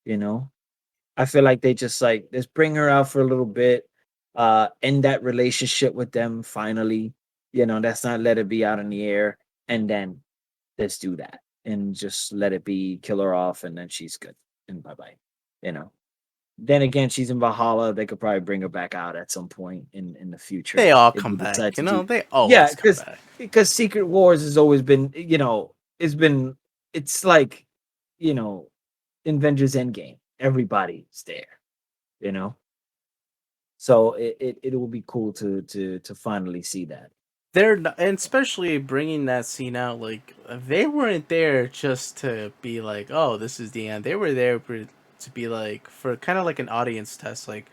you know? I feel like they just like, let's bring her out for a little bit, end that relationship with them finally. That's not let it be out in the air, and then let's do that. And just let it be, kill her off, and then she's good. And bye bye. You know? Then again, she's in Valhalla. They could probably bring her back out at some point in the
They
future
all
if they
come
decide
back, you
to
know.
do.
They
Yeah,
always come back.
because Secret Wars has always been, it's been, it's like, you know, Avengers Endgame. Everybody's there, you know. So it will be cool to finally see that.
And especially bringing that scene out, like they weren't there just to be like, "Oh, this is the end." They were there to be like for kind of like an audience test, like,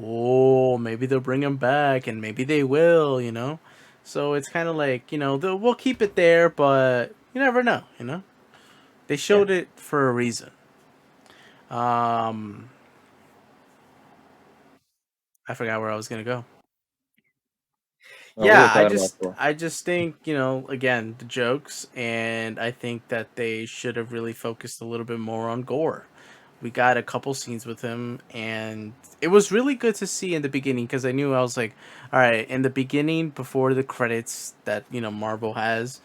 "Oh, maybe they'll bring him back, and maybe they will," you know. So it's kind of like we'll keep it there, but you never know, you know. They
Yeah.
showed it for a reason. Um, I forgot where I was gonna go.
Well, we were
Yeah,
talking about Thor.
I just think, again, the jokes, and I think that they should have really focused a little bit more on Gore. We got a couple scenes with him, and it was really good to see in the beginning because I was like, all right, in the beginning before the credits that, Marvel has,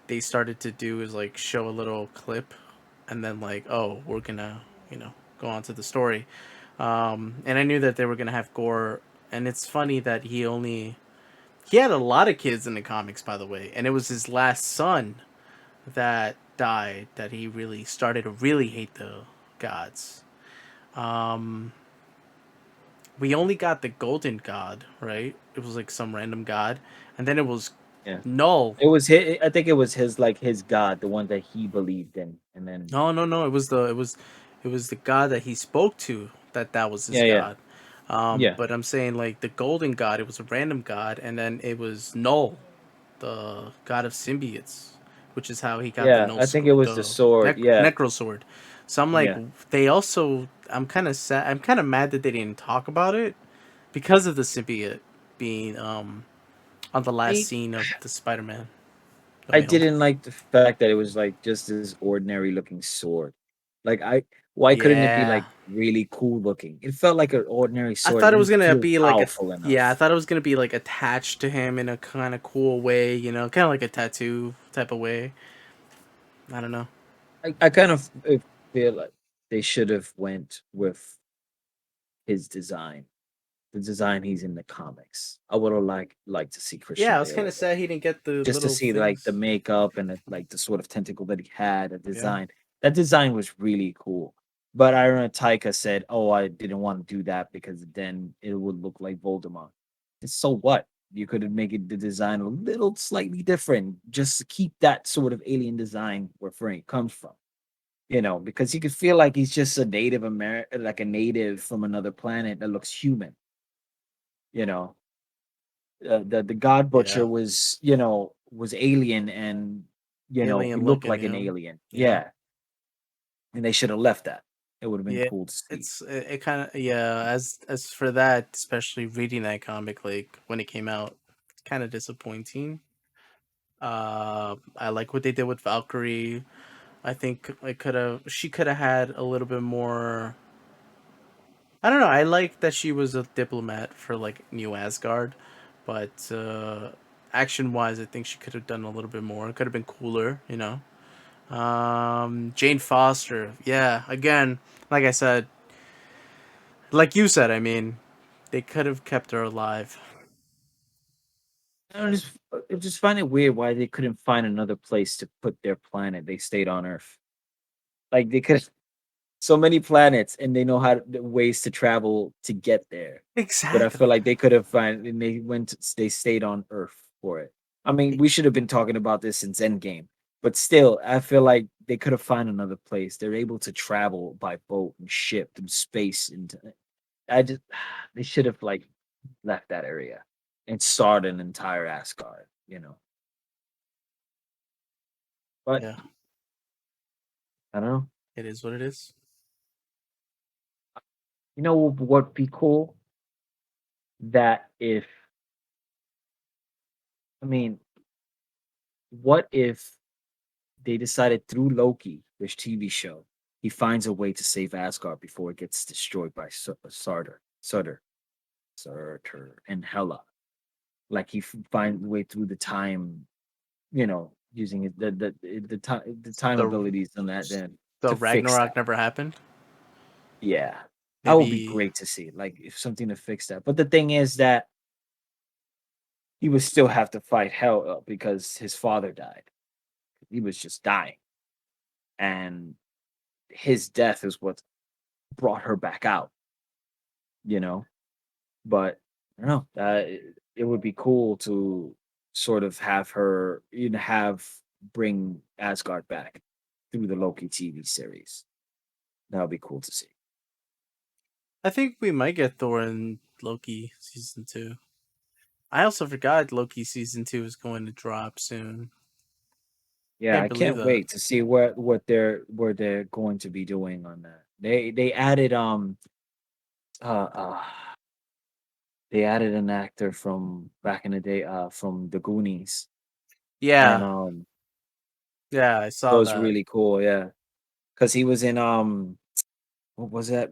they started to do is like show a little clip and then like, oh, we're gonna, go on to the story. And I knew that they were gonna have Gore, and it's funny that he had a lot of kids in the comics, by the way, and it was his last son that died that he really started to really hate the gods. Um, we only got the golden god, right? It was like some random god, and then it was
Yeah.
null.
It was his, I think it was his, like, his god, the one that he believed in, and then
No, no, no. It was the god that he spoke to that was his
yeah, yeah,
god.
yeah,
But I'm saying like the golden god, it was a random god, and then it was null, the god of symbiotes, which is how he got the
yeah.
no
I think it was the
the
sword. Yeah,
necro sword. So I'm like,
yeah.
they also. I'm kind of sad. I'm kind of mad that they didn't talk about it because of the symbiote being on the last
I
scene of the Spider-Man No
I
Way Home.
didn't like the fact that it was like just this ordinary looking sword. Like, why couldn't it be
Yeah,
like really cool looking? It felt like an ordinary
I
sword. It
thought it was
didn't
gonna
feel
be like
powerful
yeah, I
enough.
thought it was gonna be like attached to him in a kind of cool way, kind of like a tattoo type of way. I don't know.
I kind of feel like they should have went with his design, the design he's in the comics. I would have liked to see
Yeah,
Christian
I was kind
Bale
of sad he didn't get the
just to
little
see like the
things.
makeup and like the sort of tentacle that he had, the
Yeah,
design. That design was really cool. But I remember Taika said, "Oh, I didn't want to do that because then it would look like Voldemort." And so what? You could have made the design a little slightly different, just to keep that sort of alien design where Frank comes from. Because you could feel like he's just a Native American, like a native from another planet that looks human. You know, the God Butcher
yeah,
was alien, and he
alien
looked
looking.
like an alien.
Yeah,
Yeah, and they should have left that. It would have been
yeah.
cool to see.
It kind of yeah. As for that, especially reading that comic like when it came out, it's kind of disappointing. I like what they did with Valkyrie. I think she could have had a little bit more. I don't know. I like that she was a diplomat for like New Asgard, but action wise, I think she could have done a little bit more. It could have been cooler, you know. Jane Foster, yeah. Again, like I said, like you said, I mean, they could have kept her alive.
I just find it weird why they couldn't find another place to put their planet. They stayed on Earth. Like, they could, so many planets, and they know the ways to travel to get there. But I feel
Exactly.
like they could have found, and they stayed on Earth for it. I mean, we should have been talking about this since Endgame, but still, I feel like they could have found another place. They're able to travel by boat and ship through space, and I just they should have like left that area and started an entire Asgard. But
Yeah,
I don't know.
it is what it is.
You know what would be cool? That if I mean, what if they decided through Loki, this TV show, he finds a way to save Asgard before it gets destroyed by Surtur, and Hela. Like, he finds a way through the time, using the time
The
abilities and that, then
the
to fix
Ragnarok
that.
never happened.
Yeah, That would be
Maybe
great to see, like, if something to fix that. But the thing is that he would still have to fight hell because his father died. He was just dying, and his death is what brought her back out. You know, but I don't know. It would be cool to sort of have her, have bring Asgard back through the Loki TV series. That would be cool to see.
I think we might get Thor in Loki season 2. I also forgot Loki season 2 is going to drop soon.
Yeah,
Can't
I
believe
can't
that.
wait to see what they're going to be doing on that. They added uh, uh they added an actor from back in the day from the Goonies, and
Yeah, yeah, I
that
saw
was
that.
really cool. Yeah, because he was in what was that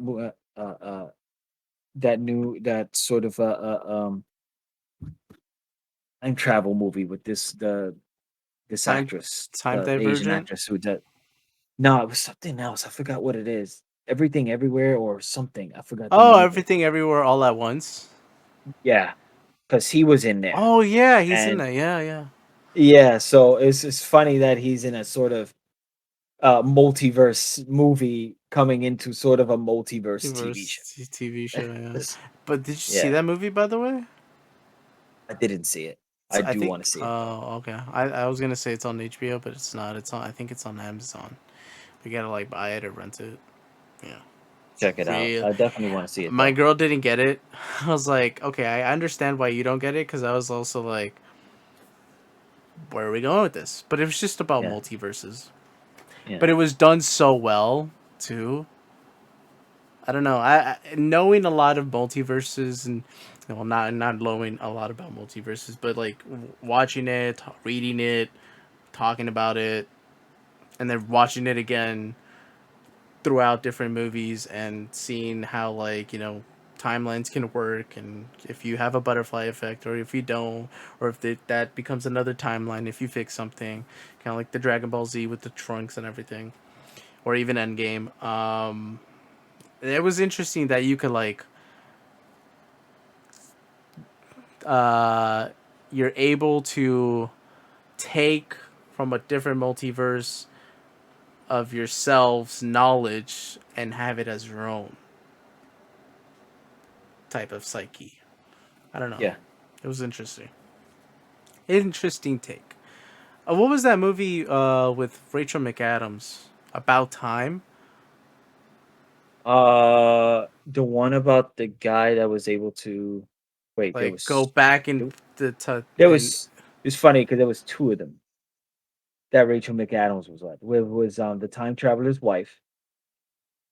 that sort of time travel movie with this
Time
actress,
time
the Asian
divergent.
actress who did. No, it was something else. I forgot what it is. Everything Everywhere or something. I forgot the
Oh,
name of it.
everything everywhere all at once.
Yeah, because he was in there,
Oh yeah, he's in
and
that. Yeah, yeah.
yeah, so it's funny that he's in a sort of multiverse movie coming into sort of a multiverse TV show.
Reverse TV show. Yeah.
This-
But did you see
yeah,
that movie by the way?
I didn't see it. I
So I
do
think.
want to see it though.
Oh, okay. I was gonna say it's on HBO, but it's not. It's on. I think it's on Amazon. We gotta like buy it or rent it. Yeah.
Check it out.
Real.
I definitely want to see it
My
though.
girl didn't get it. I was like, okay, I understand why you don't get it because I was also like, where are we going with this? But it was just about
Yeah,
multiverses.
yeah,
But it was done so well too. I don't know. I knowing a lot of multiverses and well, not knowing a lot about multiverses, but like watching it, reading it, talking about it, and then watching it again throughout different movies and seeing how like timelines can work and if you have a butterfly effect or if you don't or if that becomes another timeline if you fix something kind of like the Dragon Ball Z with the trunks and everything or even Endgame. It was interesting that you could like uh you're able to take from a different multiverse of yourself's knowledge and have it as your own type of psyche. I don't know.
yeah.
It was interesting. Interesting take. What was that movie with Rachel McAdams? About Time?
The one about the guy that was able to wait.
Like go back in the
There
and
was it's funny because there was two of them that Rachel McAdams was with. Was the time traveler's wife,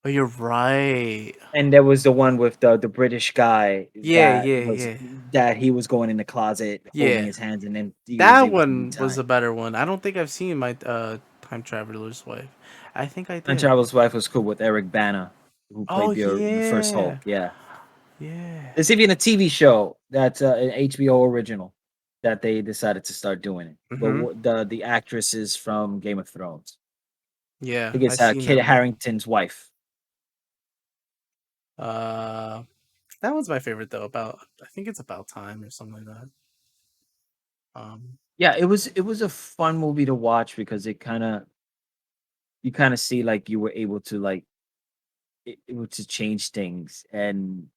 oh, you're right.
and there was the one with the British guy
Yeah,
that
yeah,
was
yeah,
that he was going in the closet holding
yeah.
his hands, and then he was
That
able to do
one was
time.
a better one. I don't think I've seen my Time Traveler's Wife. I think I
Time
did.
traveler's wife was cool with Eric Bana, who
Oh
played the first Hulk.
yeah,
Yeah,
yeah.
there's even a TV show that's an HBO original that they decided to start doing it. But
Mhm.
the actress is from Game of Thrones. I
Yeah,
think
I
it's
seen
Kit
that one.
Harrington's wife.
Uh, that one's my favorite though. About I think it's About Time or something like that.
Yeah, it was a fun movie to watch because you kind of see like you were able to like able to change things and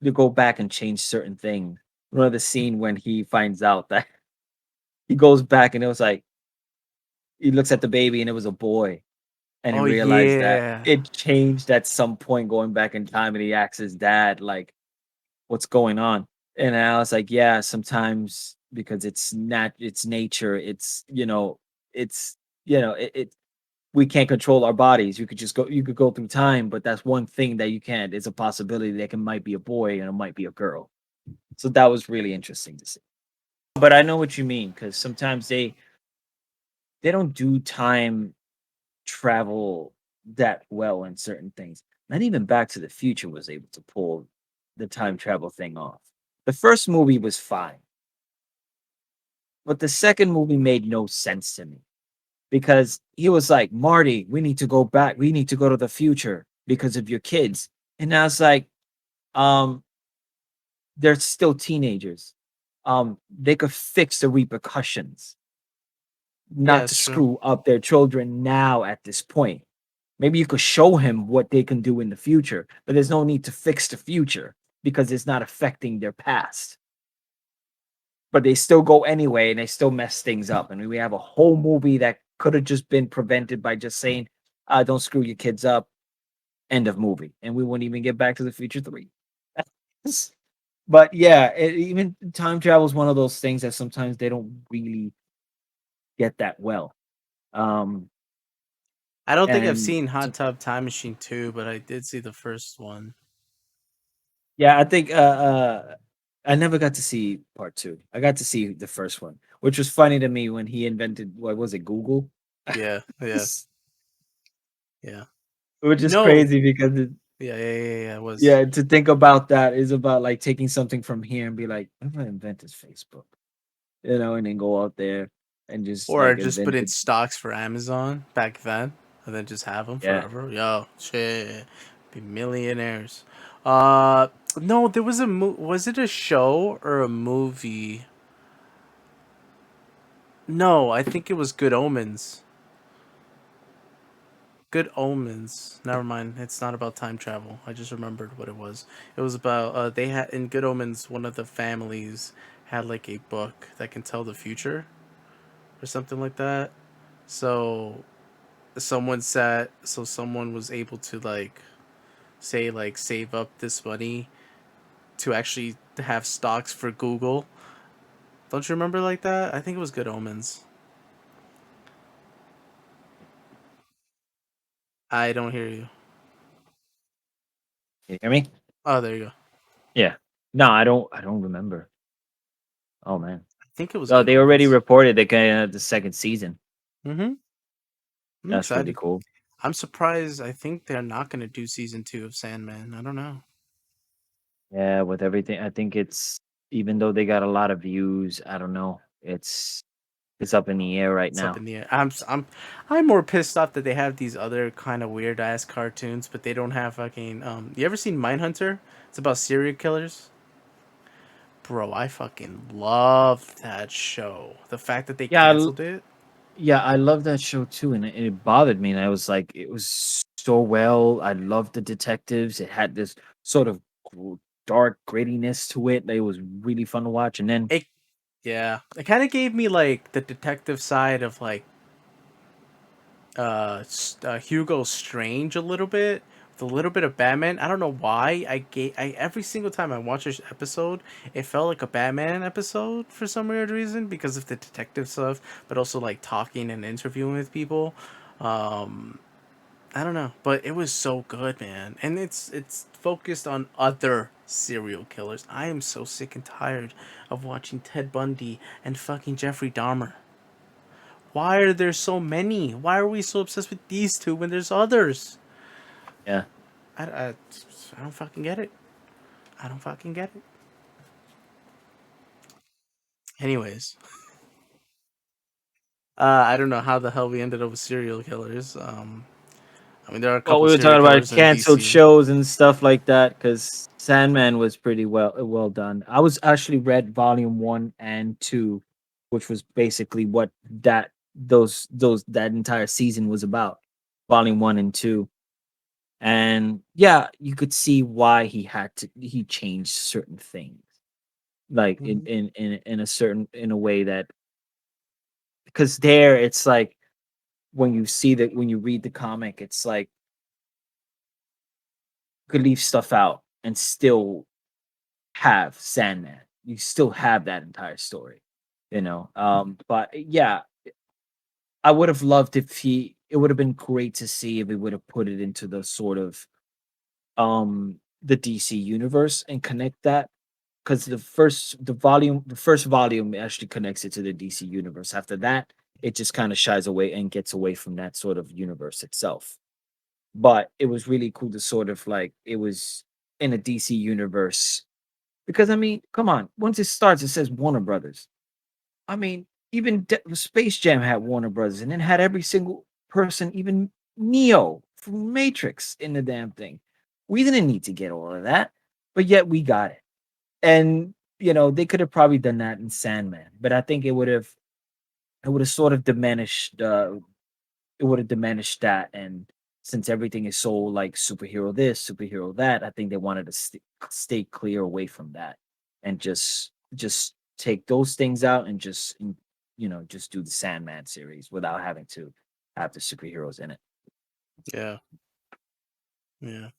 to go back and change certain things. One of the scene when he finds out that he goes back and it was like he looks at the baby and it was a boy and he
Oh
realized that
yeah.
it changed at some point going back in time and he asks his dad like what's going on. And I was like, yeah, sometimes because it's nature, it's it we can't control our bodies. You could go through time, but that's one thing that you can't. It's a possibility that it might be a boy and it might be a girl. So that was really interesting to see. But I know what you mean because sometimes they don't do time travel that well in certain things. Not even Back to the Future was able to pull the time travel thing off. The first movie was fine, but the second movie made no sense to me because he was like, Marty, we need to go back. We need to go to the future. because of your kids. And I was like, um, they're still teenagers. They could fix the repercussions,
Yeah,
not to
it's true.
screw up their children now at this point. Maybe you could show him what they can do in the future, but there's no need to fix the future because it's not affecting their past. But they still go anyway and they still mess things up. And we have a whole movie that could have just been prevented by just saying, don't screw your kids up. End of movie. And we wouldn't even get Back to the Future 3. But yeah, even time travel is one of those things that sometimes they don't really get that well. Um,
I don't think I've
and
seen Hot Tub Time Machine 2, but I did see the first one.
yeah, I think I never got to see part two. I got to see the first one, which was funny to me when he invented what was it, Google?
Yeah, yeah, yeah.
Which
You
is
know,
crazy because
yeah, it was.
yeah, to think about that is about like taking something from here and be like, I'm gonna invent this Facebook, and then go out there and just
Or
like
just put
invent
in
it.
stocks for Amazon back then, and then just have them
Yeah.
forever. Yo, shit, be millionaires. Uh, no, there was was it a show or a movie? No, I think it was Good Omens. Good Omens. Never mind. It's not about time travel. I just remembered what it was. It was about they had in Good Omens one of the families had like a book that can tell the future or something like that. So someone was able to like say like save up this money to actually have stocks for Google. Don't you remember like that? I think it was Good Omens. I don't hear you.
You hear me?
Oh, there you go.
Yeah. No, I don't remember. Oh man.
I think it was
Oh,
Good
they already
Omens.
reported they're gonna have the second season.
Mm-hmm. I'm
That's really
excited.
cool.
I'm surprised. I think they're not going to do season 2 of Sandman. I don't know.
Yeah, with everything, I think it's even though they got a lot of views, I don't know. It's up in the air right
It's up
now.
in the air. I'm more pissed off that they have these other kind of weird ass cartoons, but they don't have fucking. You ever seen Mindhunter? It's about serial killers. Bro, I fucking love that show. The fact that they
Yeah,
canceled it.
yeah, I love that show too, and it bothered me. And I was like, it was so well. I loved the detectives. It had this sort of dark grittiness to it. It was really fun to watch. And then
It yeah, it kind of gave me like the detective side of like Hugo Strange a little bit, with a little bit of Batman. I don't know why I every single time I watch this episode, it felt like a Batman episode for some weird reason because of the detective stuff, but also like talking and interviewing with people. Um, I don't know, but it was so good, man, and it's focused on other serial killers. I am so sick and tired of watching Ted Bundy and fucking Jeffrey Dahmer. Why are there so many? Why are we so obsessed with these two when there's others?
yeah.
I don't fucking get it. I don't fucking get it. Anyways, I don't know how the hell we ended up with serial killers. I mean, there are a
Well,
couple
we were
serial
talking about
killers in
canceled
DC.
shows and stuff like that because Sandman was pretty well done. I was actually read volume 1 and 2, which was basically what that entire season was about. Volume 1 and 2, and yeah, you could see why he changed certain things, like
Mhm.
in a certain in a way that because there it's like when you read the comic, it's like you could leave stuff out and still have Sandman. You still have that entire story. But yeah, I would have loved if he it would have been great to see if he would have put it into the sort of the DC universe and connect that because the first volume actually connects it to the DC universe. After that, it just kind of shies away and gets away from that sort of universe itself. But it was really cool to sort of like it was in a DC universe because I mean, come on, once it starts, it says Warner Brothers. I mean, even Space Jam had Warner Brothers, and then had every single person, even Neo. Matrix in the damn thing. We didn't need to get all of that, but yet we got it. And they could have probably done that in Sandman, but I think it would have sort of diminished it would have diminished that. And since everything is so like superhero this, superhero that, I think they wanted to stay clear away from that and just take those things out and just do the Sandman series without having to have the superheroes in it.
Yeah, yeah.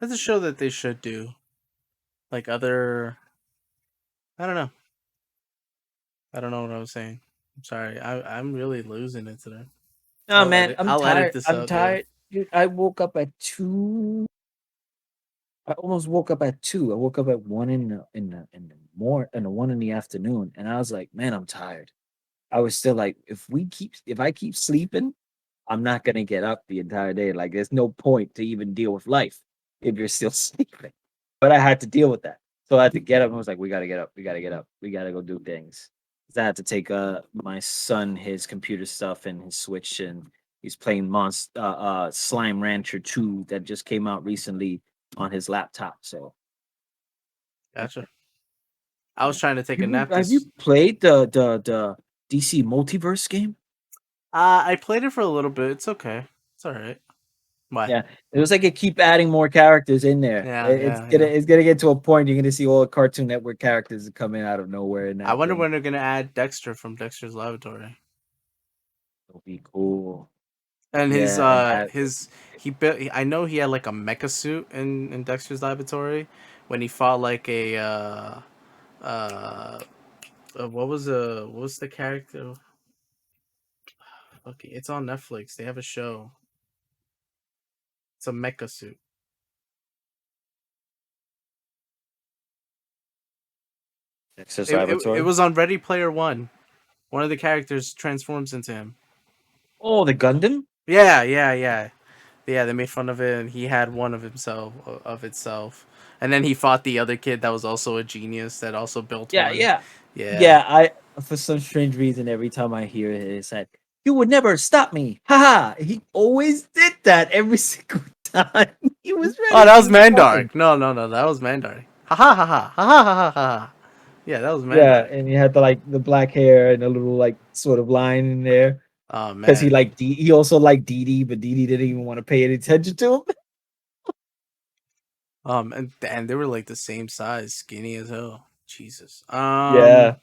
That's a show that they should do. Like other, I don't know. I don't know what I was saying. I'm sorry. I'm really losing it today.
Oh man, I'm
I'll edit
tired.
this
I'm
out. Yeah.
tired. Dude, I woke up at 2. I almost woke up at 2. I woke up at 1 in the 1 in the afternoon, and I was like, "Man, I'm tired." I was still like, if I keep sleeping, I'm not gonna get up the entire day. Like, there's no point to even deal with life if you're still sleeping. But I had to deal with that. So I had to get up. I was like, we gotta get up. We gotta get up. We gotta go do things. 'Cause I had to take my son his computer stuff and his Switch, and he's playing Slime Rancher 2 that just came out recently on his laptop. So
Gotcha. I was
yeah.
trying to take a nap
Have you
this.
played the DC multiverse game?
I played it for a little bit. It's okay. It's all right. Why?
Yeah, it was like it keep adding more characters in there.
Yeah,
It's
yeah,
gonna
yeah.
it's gonna get to a point you're gonna see all the Cartoon Network characters coming out of nowhere in
I
that
wonder
thing.
when they're gonna add Dexter from Dexter's Laboratory.
It'll be cool.
And
Yeah, and have
his he built. I know he had like a mecha suit in Dexter's Laboratory when he fought like a uh what was the character? Okay, it's on Netflix. They have a show. It's a mecha suit.
Access
It
Laboratory.
was on Ready Player One. One of the characters transforms into him.
Oh, the Gundam.
Yeah, yeah, yeah, yeah. They made fun of it, and he had one of himself of itself, and then he fought the other kid that was also a genius that also built
Yeah,
one.
yeah,
Yeah.
yeah. I For some strange reason, every time I hear it, it's like you would never stop me. Haha. He always did that every single time. He was
Oh,
ready.
that
He
was
was coming.
Mandark. No, no, no, that was Mandark. Ha ha ha ha ha ha ha ha. Yeah, that was
Yeah,
Mandark.
and he had the black hair and a little like sort of line in there.
Oh
'Cause
man.
He also liked Dee Dee, but Dee Dee didn't even wanna pay any attention to him.
And they were like the same size, skinny as hell. Jesus.
Yeah.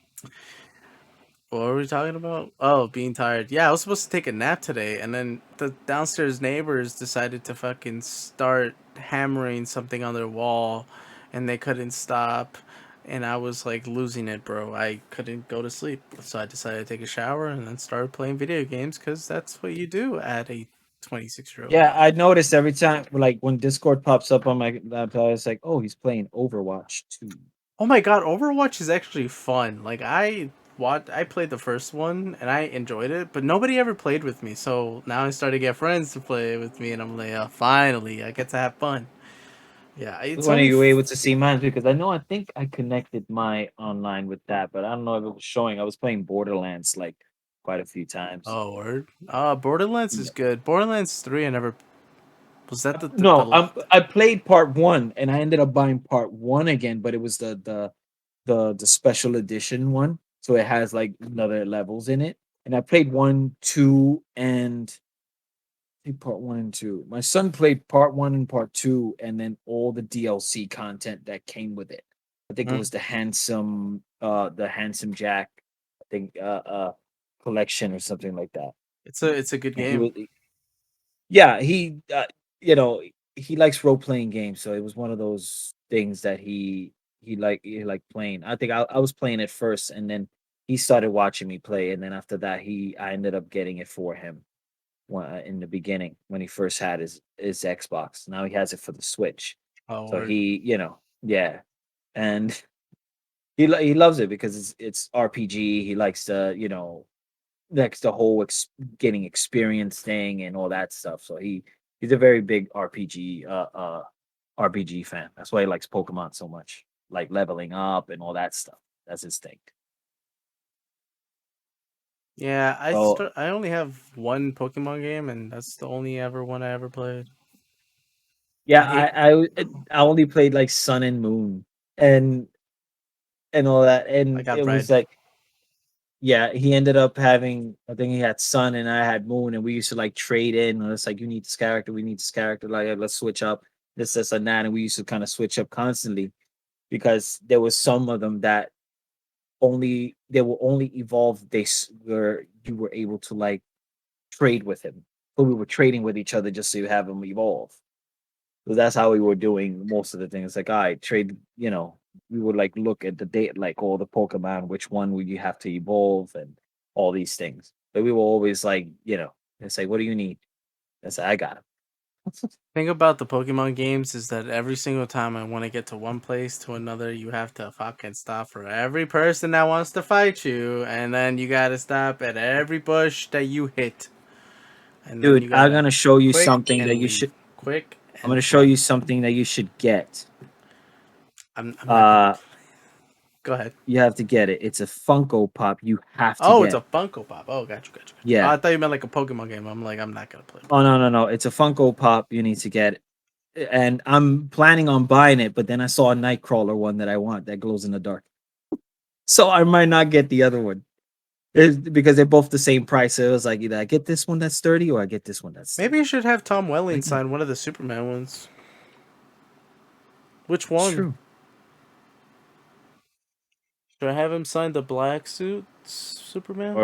What were we talking about? Oh, being tired. Yeah, I was supposed to take a nap today, and then the downstairs neighbors decided to fucking start hammering something on their wall, and they couldn't stop. And I was like losing it, bro. I couldn't go to sleep. So I decided to take a shower and then started playing video games because that's what you do at a 26-year-old.
Yeah, I noticed every time like, when Discord pops up on my laptop, it's like, "Oh, he's playing Overwatch 2."
Oh my god, Overwatch is actually fun. Like I played the first one and I enjoyed it, but nobody ever played with me. So now I started to get friends to play with me, and I'm like, oh, finally, I get to have fun. Yeah, it's
When are
only
you able to see mine? Because I think I connected my online with that, but I don't know if it was showing. I was playing Borderlands, like, quite a few times.
oh word. Borderlands is
Yeah.
good. Borderlands 3, I never was that
No, I played part 1, and I ended up buying part 1 again, but it was the special edition one, so it has, like, another levels in it, and I played 1, 2, and I think part 1 and 2. My son played part 1 and part 2, and then all the DLC content that came with it. I think it
Mm.
was the Handsome Jack, I think, collection or something like that,
It's a good
and he
game.
was yeah, you know, he likes role playing games, so it was one of those things that he liked playing. I think I was playing it first, and then he started watching me play, and then after that, I ended up getting it for him in the beginning when he first had his Xbox. Now he has it for the Switch,
Oh
so
word.
yeah, and he loves it because it's RPG. He likes the whole getting experience thing and all that stuff. So he's a very big RPG fan. That's why he likes Pokemon so much, like leveling up and all that stuff. That's his thing.
Yeah,
So
I only have one Pokemon game, and that's the only ever one I ever played.
yeah,
I hate.
I only played like Sun and Moon and all that,
I
and
got
it was
Red.
like, yeah, he ended up having, I think he had Sun and I had Moon, and we used to like trade in. And it's like, you need this character, we need this character. Like, let's switch up this, and that. And we used to kind of switch up constantly because there was some of them that they will only evolve where you were able to like trade with him. So we were trading with each other just to have him evolve. So that's how we were doing most of the things. Like, I trade, we would like look at the date, like all the Pokemon, which one would you have to evolve and all these things. But we were always like, it's like, what do you need? I said, I got him.
Thing about the Pokemon games is that every single time I want to get to one place to another, you have to fucking stop for every person that wants to fight you, and then you gotta stop at every bush that you hit, and then
Dude,
you
I'm
gotta
gonna show you
quick
something that
and
you should.
leave, quick
I'm gonna
and
show
leave.
you something that you should get.
I'm not gonna
Uh,
play. Go ahead.
you have to get it. It's a Funko Pop. You have to
Oh, it's a
get.
Funko Pop. Oh, gotcha. Oh,
Yeah.
I thought you meant like a Pokemon game. I'm like, I'm not gonna play
Oh, no,
Pokemon.
no, no. It's a Funko Pop. You need to get. And I'm planning on buying it, but then I saw a Nightcrawler one that I want that glows in the dark. So I might not get the other one. Because they're both the same price. So it was like, either I get this one that's 30 or I get this one that's
Maybe
30.
you should have Tom Welling
Like, yeah,
sign one of the Superman ones. Which
it's
one?
true.
Should I have him sign the black suit Superman?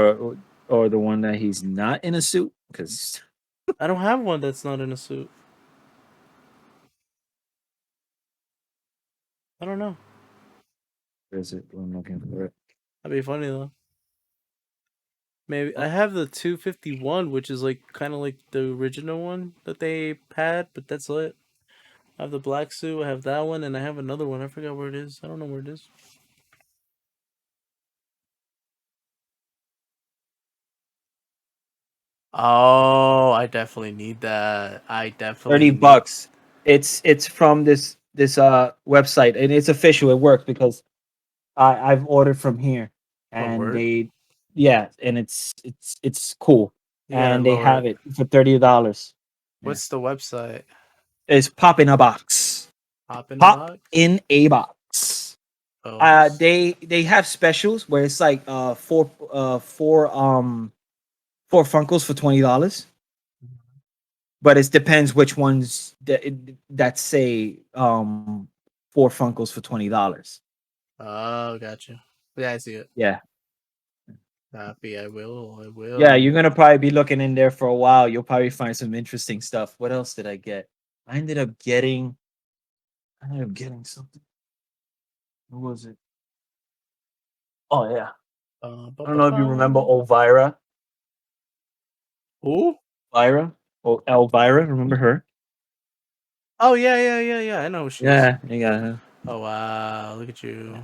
Or the one that he's not in a suit. Because
I don't have one that's not in a suit. I don't know.
there's it. I'm looking for it.
That'd be funny though. Maybe I
Oh,
have the 251, which is like kind of like the original one that they had, but that's it. I have the black suit. I have that one, and I have another one. I forgot where it is. I don't know where it is. Oh, I definitely need that. I definitely
30
need
bucks. It's from this website, and it's official. It works because I've ordered from here,
a
and
word.
yeah, and it's cool,
You gotta
and they
lower
have
it.
it for $30. Yeah,
What's the website?
it's pop in a box.
Hop in a
Pop
box.
in a box.
Oh,
They have specials where it's like four Funkles for $20, but it depends which ones that say four Funkles for $20.
oh, gotcha. Yeah, I see it.
Yeah.
Happy, I will. I
Yeah,
will.
you're gonna probably be looking in there for a while. You'll probably find some interesting stuff. What else did I get? I ended up getting I ended up getting something. What was it? Oh yeah. I don't know if you remember Elvira.
Who?
Elvira? Oh, Elvira, remember her?
Oh yeah. I know who she is.
Yeah, you got her.
Oh wow, look at you,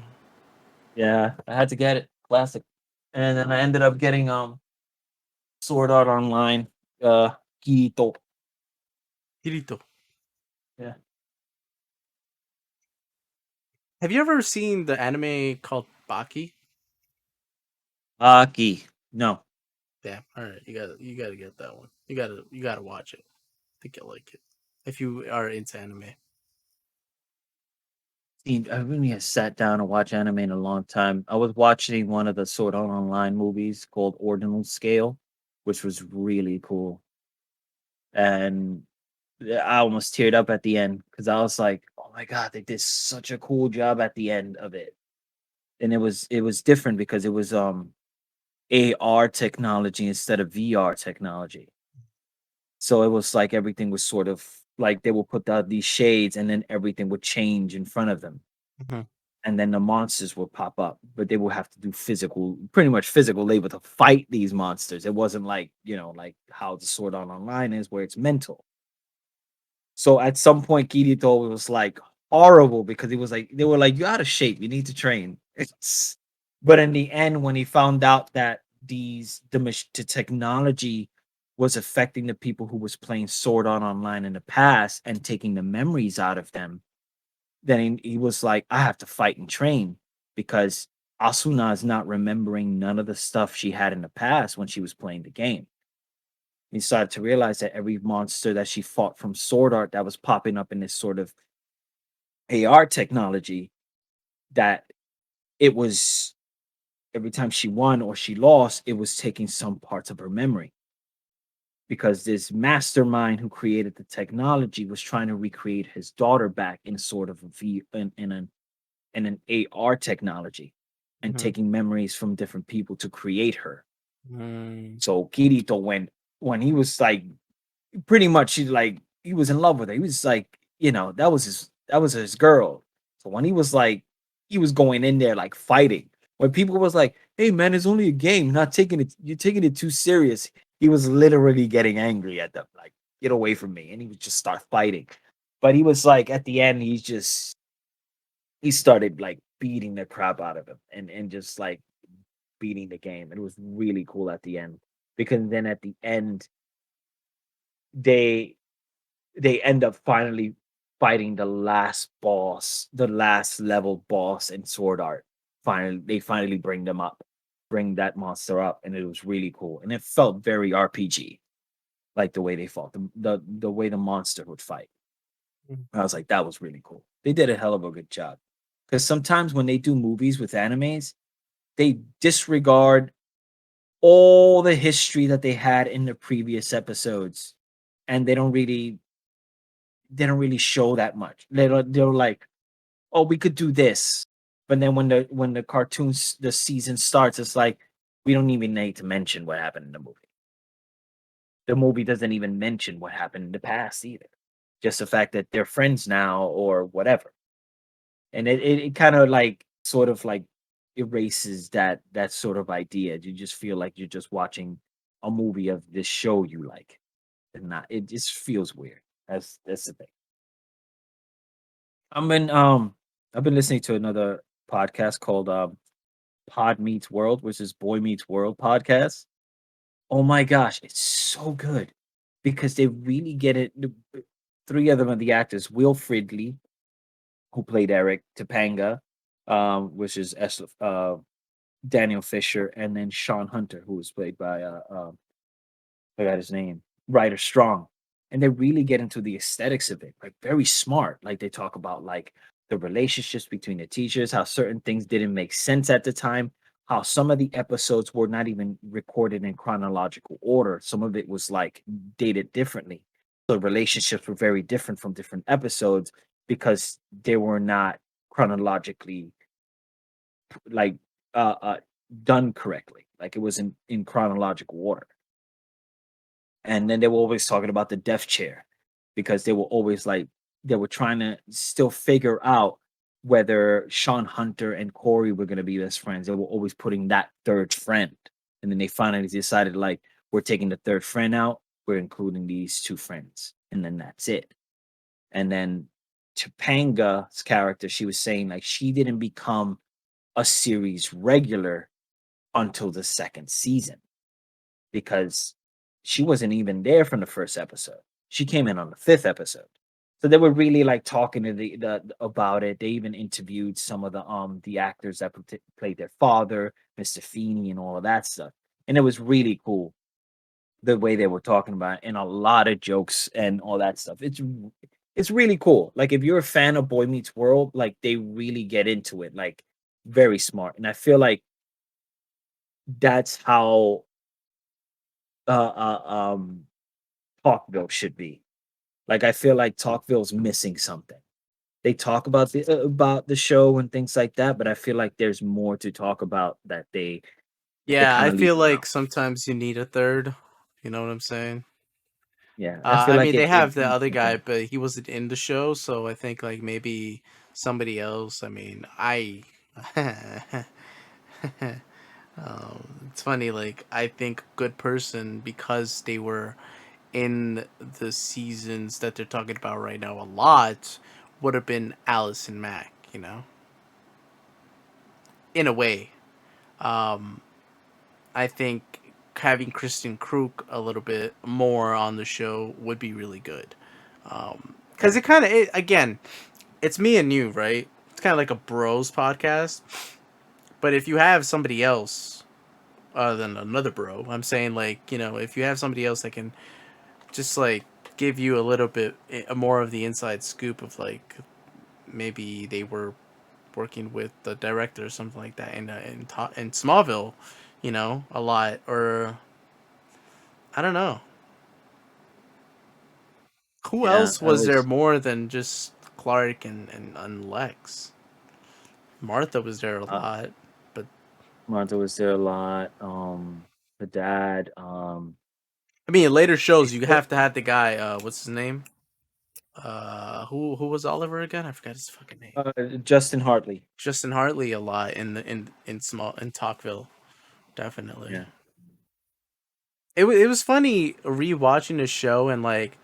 Yeah, I had to get it. Classic. And then I ended up getting Sword Art Online, Kirito.
Kirito.
Yeah.
Have you ever seen the anime called Baki?
Aki. No.
Yeah. All right, you gotta get that one. You gotta watch it. I think you'll like it if you are into anime.
See, I really have sat down and watched anime in a long time. I was watching one of the Sword Art Online movies called Ordinal Scale, which was really cool. And I almost teared up at the end because I was like, "Oh my god, they did such a cool job at the end of it." And it was different because it was AR technology instead of VR technology. So it was like everything was sort of like they will put out these shades and then everything would change in front of them.
Mhm.
And then the monsters will pop up, but they will have to do pretty much physical labor to fight these monsters. It wasn't like, like how the Sword Art Online is where it's mental. So at some point, Kirito was like horrible because he was like, they were like, you're out of shape. You need to train. But in the end, when he found out that the technology was affecting the people who was playing Sword Art Online in the past and taking the memories out of them, then he was like, I have to fight and train because Asuna is not remembering none of the stuff she had in the past when she was playing the game. You started to realize that every monster that she fought from Sword Art that was popping up in this sort of AR technology, that it was every time she won or she lost, it was taking some parts of her memory because this mastermind who created the technology was trying to recreate his daughter back in sort of a in an AR technology and
Mm-hmm.
taking memories from different people to create her.
Mm-hmm.
So Kirito, when he was like pretty much he was in love with her. He was like, that was his girl. So when he was going in there like fighting. When people was like, "Hey man, it's only a game. You're taking it too serious." He was literally getting angry at them, like, "Get away from me." And he would just start fighting. But he was like at the end, he started like beating the crap out of him and just like beating the game. And it was really cool at the end. Because then at the end, they they end up finally fighting the last boss, the last level boss in Sword Art. They finally bring that monster up, and it was really cool. And it felt very RPG, like the way they fought, the way the monster would fight. I was like, that was really cool. They did a hell of a good job. Because sometimes when they do movies with animes, they disregard all the history that they had in the previous episodes, and they don't really show that much. They're like, "Oh, we could do this," but then when the season starts, it's like we don't even need to mention what happened in the movie. The movie doesn't even mention what happened in the past either. Just the fact that they're friends now or whatever, and it kind of like sort of like erases that sort of idea. You just feel like you're just watching a movie of this show you like, and not. It just feels weird. That's the thing. I'm in I've been listening to another podcast called Pod Meets World, which is Boy Meets World podcast. Oh my gosh, it's so good because they really get it. Three of them are the actors: Will Fridley, who played Eric, Topanga, which is Daniel Fisher, and then Sean Hunter, who was played by I got his name, Ryder Strong. And they really get into the aesthetics of it, like very smart. Like they talk about like the relationships between the teachers, how certain things didn't make sense at the time, how some of the episodes were not even recorded in chronological order. Some of it was like dated differently. So relationships were very different from different episodes because they were not chronologically like uh, uh done correctly. Like it was in chronological order. And then they were always talking about the death chair because they were always like they were trying to still figure out whether Sean Hunter and Corey were going to be best friends. They were always putting that third friend, and then they finally decided like we're taking the third friend out, we're including these two friends, and then that's it. And then Topanga's character, she was saying like she didn't become a series regular until the second season because she wasn't even there from the first episode. She came in on the fifth episode. So they were really like talking to about it. They even interviewed some of the actors that played their father, Mr. Feeney, and all of that stuff. And it was really cool the way they were talking about it, and a lot of jokes and all that stuff. It's really cool. Like if you're a fan of Boy Meets World, like they really get into it, like very smart. And I feel like that's how uh, uh um Talkville should be. Like I feel like Talkville's missing something. They talk about the show and things like that, but I feel like there's more to talk about that they
Yeah,
kind
I
of leave
feel
around.
like sometimes you need a third. You know what I'm saying?
Yeah, I feel
I
like
mean, they
it
have the
needs
other guy,
something.
but he wasn't in the show, so I think like maybe somebody else. I mean, I. It's funny. Like I think good person because they were in the seasons that they're talking about right now a lot would have been Allison Mack. You know, in a way. Um, I think having Kristen Krug a little bit more on the show would be really good. Because
Yeah,
it kind of, again, it's me and you, right? It's kind of like a bros podcast, But if you have somebody else other than another bro, I'm saying like if you have somebody else that can just like give you a little bit more of the inside scoop of like maybe they were working with the director or something like that in Smallville, a lot, or I don't know. Who
Yeah,
else
I
was there
was
more than just Clark and Lex? Martha was there a
uh,
lot, but
Martha was there a lot. The dad,
I mean, in later
they
shows you
put
have to have the guy. What's his name? Who was Oliver again? I forgot his fucking name.
Justin Hartley.
Justin Hartley a lot in Talkville, definitely.
Yeah.
It was funny rewatching the show and like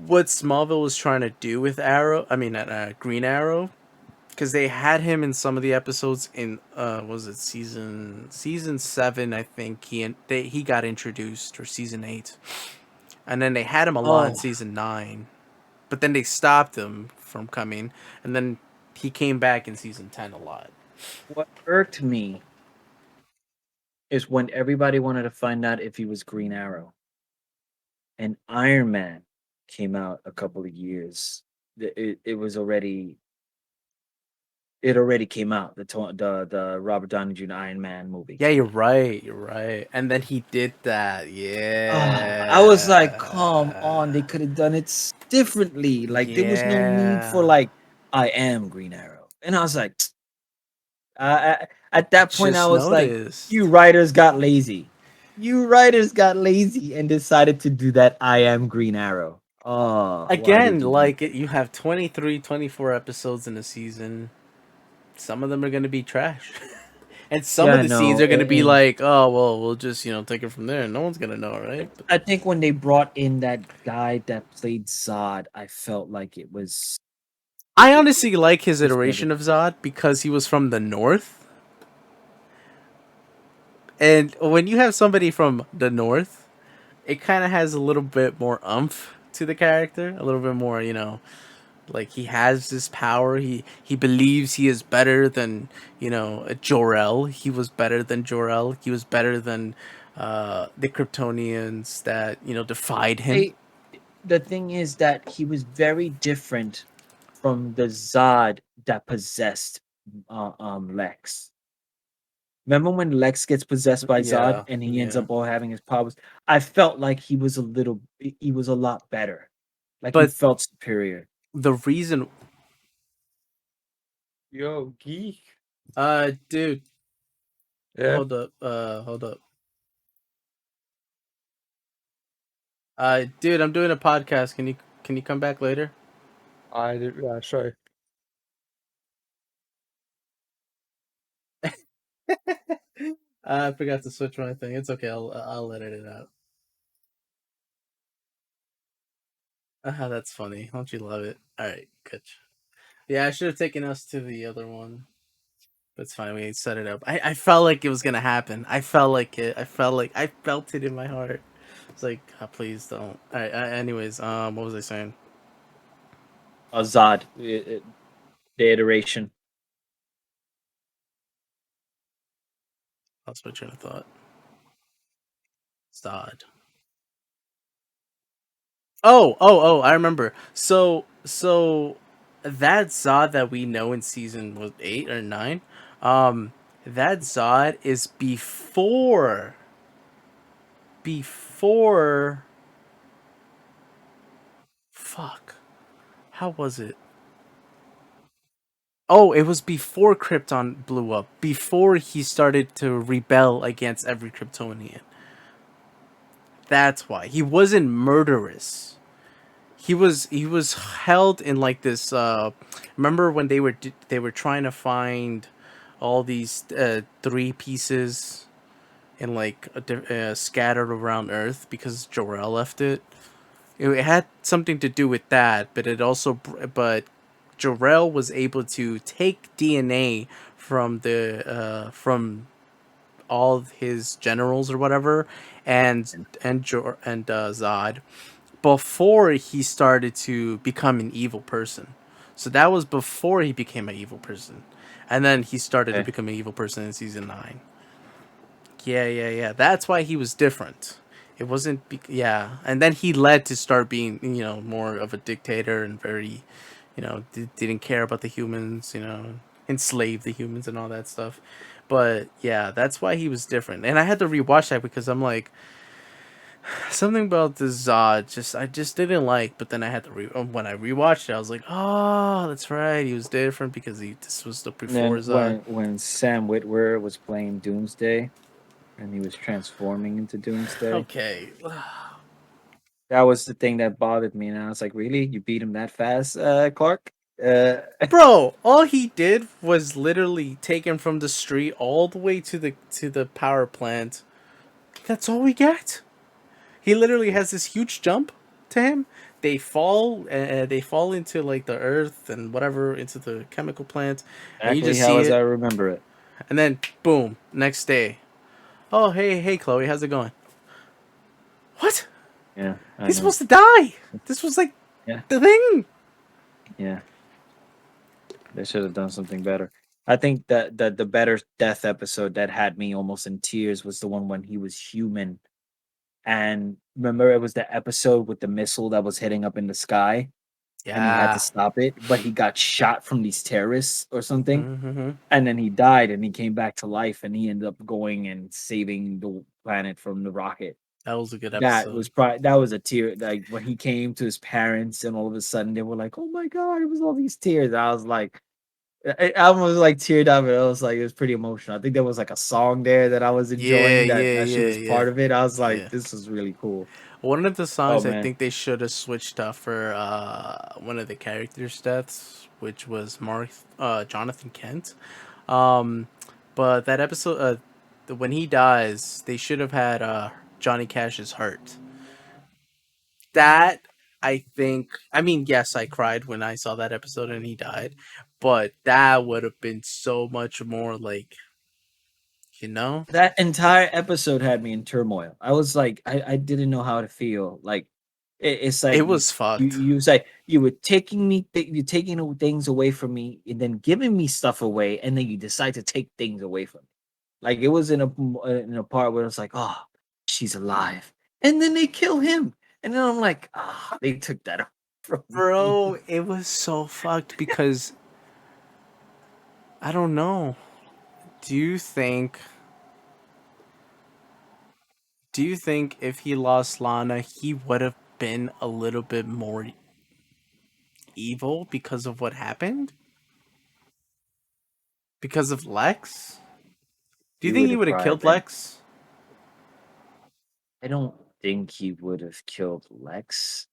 what Smallville was trying to do with Arrow. I mean, Green Arrow, because they had him in some of the episodes in was it season 7? I think he got introduced, or season 8, and then they had him a lot in
Oh,
season 9, but then they stopped him from coming, and then he came back in season 10 a lot.
what irked me is when everybody wanted to find out if he was Green Arrow, and Iron Man came out a couple of years. It was already it already came out, the Robert Downey Jr. Iron Man movie.
Yeah, you're right. You're right. And then he did that.
I was like, come
Yeah.
on, they could have done it differently. Like there was no need for
Yeah.
like I am Green Arrow, and I was like, at that point, I
Just
was like, you
noticed.
writers got lazy. You writers got lazy and decided to do that. I am Green Arrow. Oh, why
Again,
did you do
like
that?
you have 23, 24 episodes in a season. Some of them are going to be trash. And some of
Yeah,
the scenes
no,
are going to be
and
like, oh, well, we'll just, take it from there. No one's going to know, right? But
I think when they brought in that guy that played Zod, I felt like
I
it
honestly like his
was better.
iteration of Zod because he was from the north. And when you have somebody from the north, it kind of has a little bit more umph to the character, a little bit more, like he has this power. He believes he is better than Jor-El. He was better than Jor-El. He was better than the Kryptonians that defied him.
They The thing is that he was very different from the Zod that possessed Lex. Remember when Lex gets possessed by Zod
Yeah,
and he ends
yeah.
up all having his powers? I felt like he was a lot better. Like he
But
felt superior.
the reason,
Yo, geek.
dude,
Yeah,
hold up, dude, I'm doing a podcast. Can you come back later?
I did. Yeah, sorry.
I forgot to switch my thing. It's okay. I'll edit it out. Ah, that's funny. Don't you love it? All right, good. Yeah, I should have taken us to the other one. But it's fine. We set it up. I felt like it was gonna happen. I felt like it. I felt it in my heart. It's like, please don't. All right. Anyways, what was I saying?
Zod, the iteration.
Lost my train of thought. Zod. Oh! I remember. So that Zod that we know in season was 8 or 9. Um, that Zod is before. Fuck. How was it? Oh, it was before Krypton blew up. Before he started to rebel against every Kryptonian. That's why he wasn't murderous. He was held in like this. Remember when they were trying to find all these 3 pieces and like scattered around Earth because Jor-El left it. It had something to do with that, but but Jor-El was able to take DNA from all of his generals or whatever, and Zod before he started to become an evil person. So that was before he became an evil person. and then he started to
Okay.
become an evil person in season 9. Yeah, yeah, yeah. That's why he was different. It wasn't, yeah. And then he led to start being, more of a dictator and very, didn't care about the humans, enslaved the humans and all that stuff. But yeah, that's why he was different. And I had to rewatch that because I'm like, something about this Zod I just didn't like. But then I had to when I rewatched it, I was like, oh, that's right. He was different because this was the
And
before
then
Zod.
when Sam Witwer was playing Doomsday and he was transforming into Doomsday,
Okay.
that was the thing that bothered me. And I was like, really? You beat him that fast, Clark?
Bro, all he did was literally take him from the street all the way to the power plant. That's all we get. He literally has this huge jump to him. They fall into like the earth and whatever into the chemical plant, and you
Exactly
just
how
see
as I
it,
remember it.
and then boom, next day. Oh hey Chloe, how's it going? What?
Yeah, I
He's
know.
supposed to die. This was like
Yeah,
the thing.
yeah. They should have done something better. I think that the better death episode that had me almost in tears was the one when he was human. And remember, it was the episode with the missile that was hitting up in the sky, and he had to
Yeah.
stop it, but he got shot from these terrorists or something,
Mm-hmm.
and then he died, and he came back to life, and he ended up going and saving the planet from the rocket.
That was a good
That was
episode.
probably that was a tear. Like when he came to his parents, and all of a sudden they were like, "Oh my god!" It was all these tears. I was like, I almost like teared up. And I was like, it was pretty emotional. I think there was like a song there that I was
Yeah,
enjoying. That
yeah,
she
yeah,
was
yeah,
part of it. I was like,
yeah.
this is really cool.
One of the
Oh
songs I
man,
think they should have switched up for one of the characters' deaths, which was Jonathan Kent. Um, but that episode, when he dies, they should have had Johnny Cash's heart. That I think. I mean, yes, I cried when I saw that episode and he died, but that would have been so much more like, you know,
that entire episode had me in turmoil. I was like, I didn't know how to feel. Like it's
it
like
was fucked.
you say you were taking me, you're taking things away from me, and then giving me stuff away, and then you decide to take things away from me. Like it was in a part where it's like, oh, she's alive, and then they kill him, and then I'm like, ah, they took that from me.
Bro, it was so fucked because I don't know. Do you think do you think if he lost Lana, he would have been a little bit more evil because of what happened? Because of Lex? Do you
He
think
would
he
have
would have
probably
killed
been.
Lex?
I don't think he would have killed Lex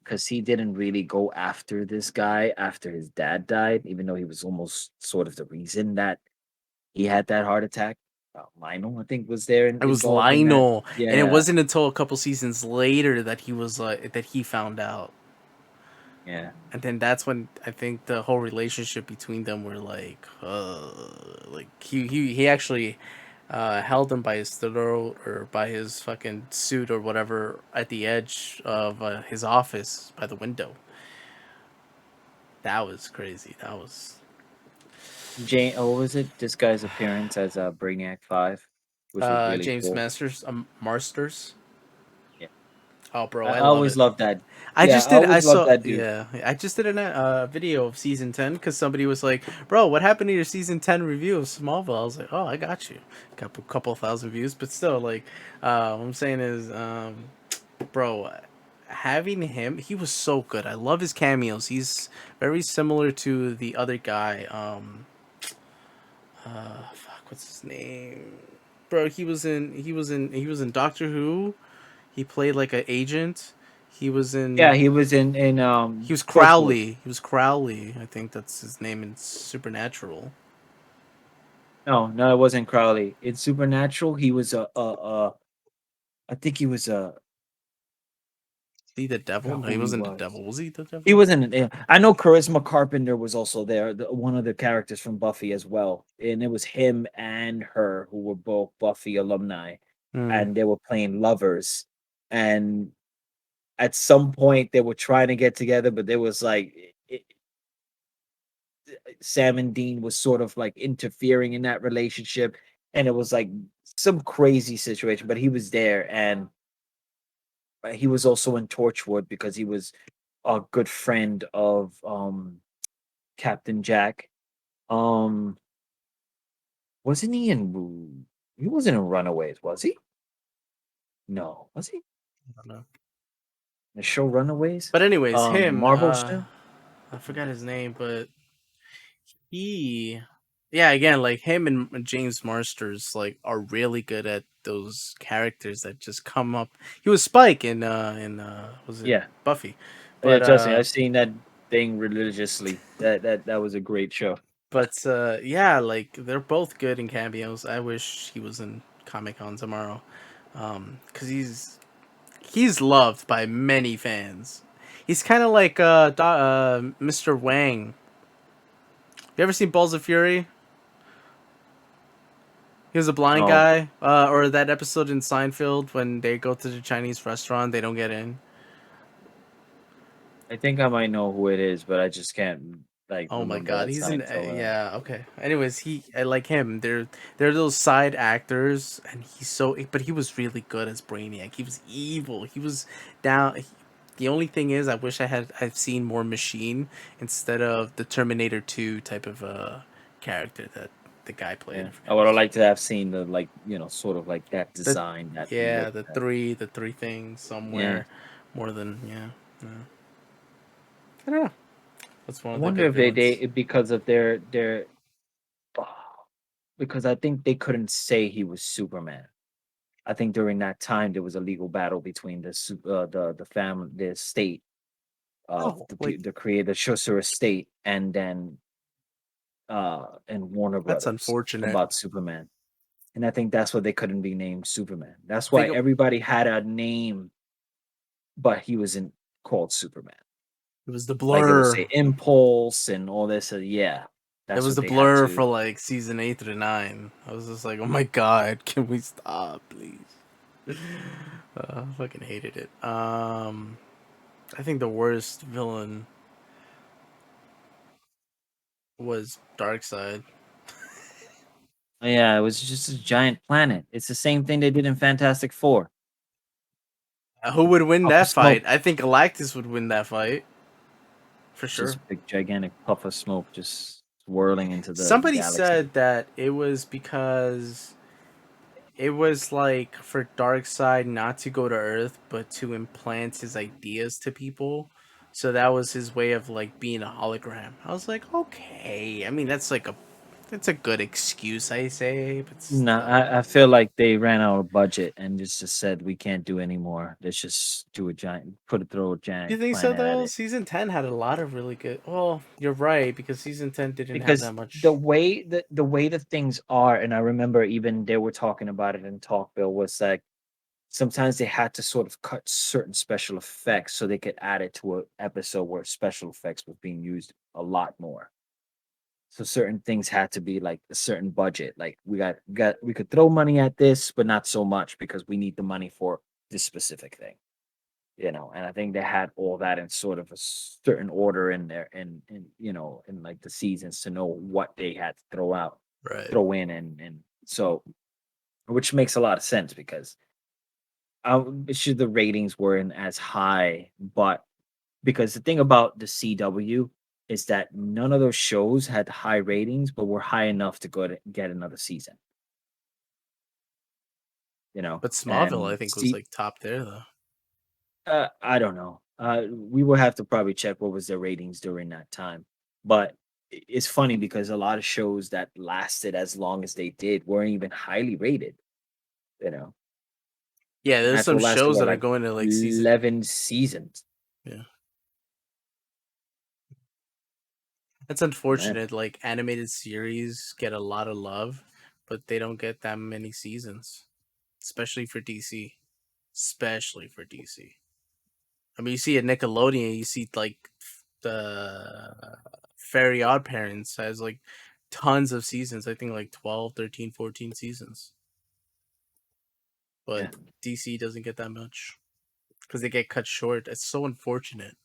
because he didn't really go after this guy after his dad died, even though he was almost sort of the reason that he had that heart attack. Lionel, I think, was there
It was
involved in that.
Lionel, and it
Yeah,
wasn't until a couple seasons later that he was that he found out.
yeah.
And then that's when I think the whole relationship between them were like he actually held him by his throat or by his fucking suit or whatever at the edge of his office by the window. That was crazy. That was
Jane, oh, what was it? This guy's appearance as Brainiac 5, which was really
James
cool.
Marsters.
Yeah,
Oh, bro,
I
I love
always
it.
loved that.
I
Yeah,
just
I
did. I
always loved
saw.
that dude.
Yeah, I just did a video of season 10 because somebody was like, "Bro, what happened to your season 10 review of Smallville?" I was like, "Oh, I got you." Couple thousand views, but still, like, what I'm saying is, bro, having him, he was so good. I love his cameos. He's very similar to the other guy. Fuck, what's his name? Bro, he was in Doctor Who. He played like an agent. He was
Yeah,
in
he was in
He was
Torchwood.
Crowley. He was Crowley. I think that's his name in Supernatural.
No, no, it wasn't Crowley. In Supernatural, he was I think he was a.
Is he the
I
devil?
forgot
No, he
who he
wasn't the
was.
devil. Was he the
He
devil?
wasn't. I know Charisma Carpenter was also there, one of the characters from Buffy as well, and it was him and her who were both Buffy alumni,
Hmm.
and they were playing lovers. And at some point, they were trying to get together, but there was like Sam and Dean was sort of like interfering in that relationship, and it was like some crazy situation. But he was there, and he was also in Torchwood because he was a good friend of Captain Jack. Um, wasn't he in? He wasn't in Runaways, was he? No, was he?
I don't know.
The show Runaways?
But anyways,
The
him,
Marvel show?
I forgot his name, but he, yeah, again, like him and James Marsters, like are really good at those characters that just come up. He was Spike in was it
Yeah.
Buffy?
Yeah,
But
trust me, I've seen that thing religiously. That was a great show.
yeah, like they're both good in cameos. I wish he was in Comic Con tomorrow, because he's loved by many fans. He's kind of like Mr. Wang. You ever seen Balls of Fury? He was a blind
No,
guy, or that episode in Seinfeld when they go to the Chinese restaurant, they don't get in.
I think I might know who it is, but I just can't like
Oh my
remember
god,
that
he's in.
Seinfeld.
Yeah, okay. Anyways, I like him. They're those side actors, and he's so. But he was really good as Brainiac. He was evil. He was down. The only thing is, I wish I've seen more Machine instead of the Terminator 2 type of character that the guy played. I
Yeah,
forgot
I would have
his-
liked to have seen the like sort of like that
The
design, that
yeah,
look.
the three things
Yeah,
somewhere more than yeah. I don't know. That's one
I
of the
wonder
good
if they
villains.
because of their because I think they couldn't say he was Superman. I think during that time there was a legal battle between the family, the state of
Oh, like
the creator, the Schuster estate, and then and Warner
that's
Brothers
unfortunate.
about Superman. And I think that's why they couldn't be named Superman. That's
I
why
think
everybody had a name, but he wasn't called Superman.
it was the
Like they would
blur.
say Impulse and all this. Yeah,
It
that's
was
what
the
they had
blur
to.
for like season 8 through 9. I was just like, oh my god, can we stop, please? I fucking hated it. I think the worst villain was Darkseid.
Yeah, it was just a giant planet. It's the same thing they did in Fantastic Four.
Who would win
Puff of
that
smoke,
fight? I think Galactus would win that fight for
just
sure.
a big gigantic puff of smoke, just swirling into the
Somebody
galaxy.
said that it was because it was like for Darkseid not to go to Earth, but to implant his ideas to people. So that was his way of like being a hologram. I was like, okay. I mean, that's a good excuse, I say, but
No,
still.
I feel like they ran out of budget and just said we can't do anymore. Let's just do a giant, throw a
Do you
giant
think so
planet at
though?
it.
Season 10 had a lot of really good. Well, you're right because season 10 didn't have
Because
that much.
the way the things are, and I remember even they were talking about it in Talkville, was like sometimes they had to sort of cut certain special effects so they could add it to an episode where special effects was being used a lot more. So certain things had to be like a certain budget. Like we could throw money at this, but not so much because we need the money for this specific thing. And I think they had all that in sort of a certain order in there and in like the seasons to know what they had to
Right.
throw in and so which makes a lot of sense because sure the ratings weren't as high, but because the thing about the CW is that none of those shows had high ratings, but were high enough to go to get another season,
But Smallville, I
and
think, was
see,
like top there though.
I don't know. We will have to probably check what was their ratings during that time. But it's funny because a lot of shows that lasted as long as they did weren't even highly rated, you know,
Yeah,
and
there's
had to
some
last for
shows
what,
that are
like
going to like season.
11 seasons.
Yeah. That's
Man,
unfortunate. Like animated series get a lot of love, but they don't get that many seasons, especially for DC. Especially for DC. I mean, you see at Nickelodeon, you see like the Fairy Odd Parents has like tons of seasons. I think like 12, 13, 14 seasons. But
yeah.
DC doesn't get that much because they get cut short. It's so unfortunate.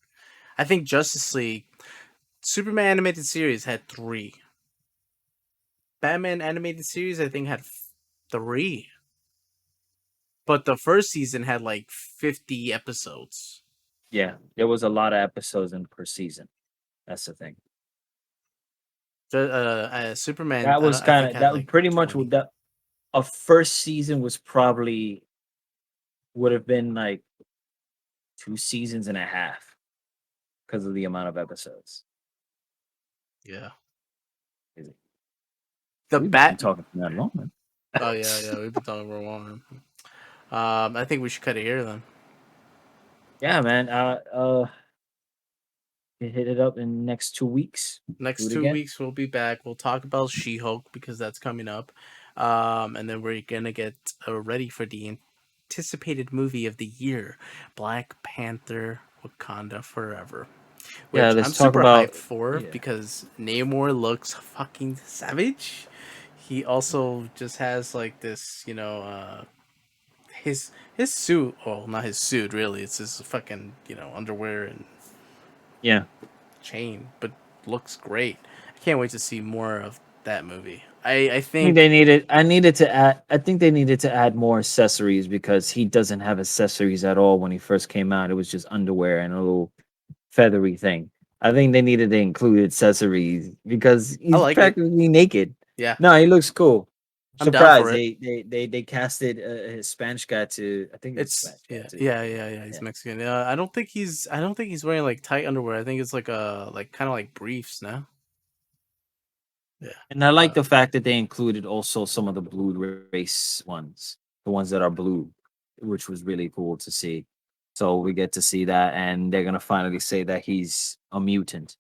I think Justice League Superman animated series had 3. Batman animated series, I think, had 3. But the first season had like 50 episodes.
Yeah, there was a lot of episodes in per season. That's the thing.
Superman,
That was
I
kind
think
of
had
that was
like
pretty much what
20.
that a first season was probably would have been like 2 seasons and a half because of the amount of episodes.
Yeah.
Crazy.
The
We've been
Bat.
talking for that long, man.
Oh yeah, we've been talking for a while. I think we should cut it here then.
Yeah, man. Hit it up in the next 2 weeks. Do
Next
it
two
again.
weeks we'll be back. We'll talk about She-Hulk because that's coming up, and then we're gonna get ready for the anticipated movie of the year, Black Panther: Wakanda Forever,
Yeah,
which I'm
let's talk
super hyped
about
for
yeah.
because Namor looks fucking savage. He also just has like this, his suit. Well, not his suit really. It's his fucking underwear and
Yeah.
chain, but looks great. I can't wait to see more of that movie. I
I think they
think
needed I needed to add I think they needed to add more accessories because he doesn't have accessories at all when he first came out. It was just underwear and a little feathery thing. I think they needed to include accessories because
I
he's
like it.
practically naked.
Yeah,
No, he looks cool.
I'm down
Surprised
for it.
they casted a Spanish guy to I think it was a
It's
Spanish guy
yeah,
too.
yeah, yeah, yeah. He's
Yeah.
Mexican. I don't think he's wearing like tight underwear. I think it's like kind of like briefs now. Yeah.
And I like
Uh,
the fact that they included also some of the blue race ones, the ones that are blue, which was really cool to see. So we get to see that, and they're gonna finally say that he's a mutant,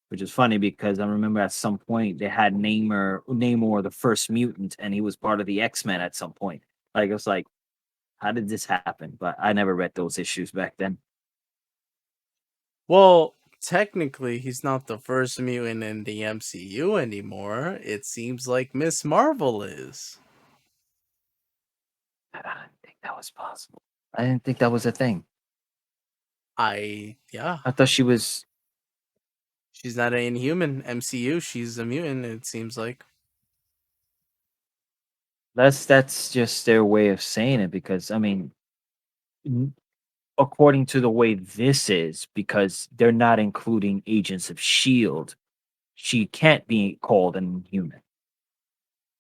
which is funny because I remember at some point they had Namor the first mutant, and he was part of the X-Men at some point. Like it was like, how did this happen? But I never read those issues back then.
well, technically, he's not the first mutant in the MCU anymore. It seems like Miss Marvel is.
I didn't think that was possible. I didn't think that was a thing.
Yeah.
I thought she was.
She's not an Inhuman. MCU, she's a mutant. It seems like.
That's just their way of saying it because I mean, n- according to the way this is, because they're not including Agents of Shield, she can't be called an Inhuman.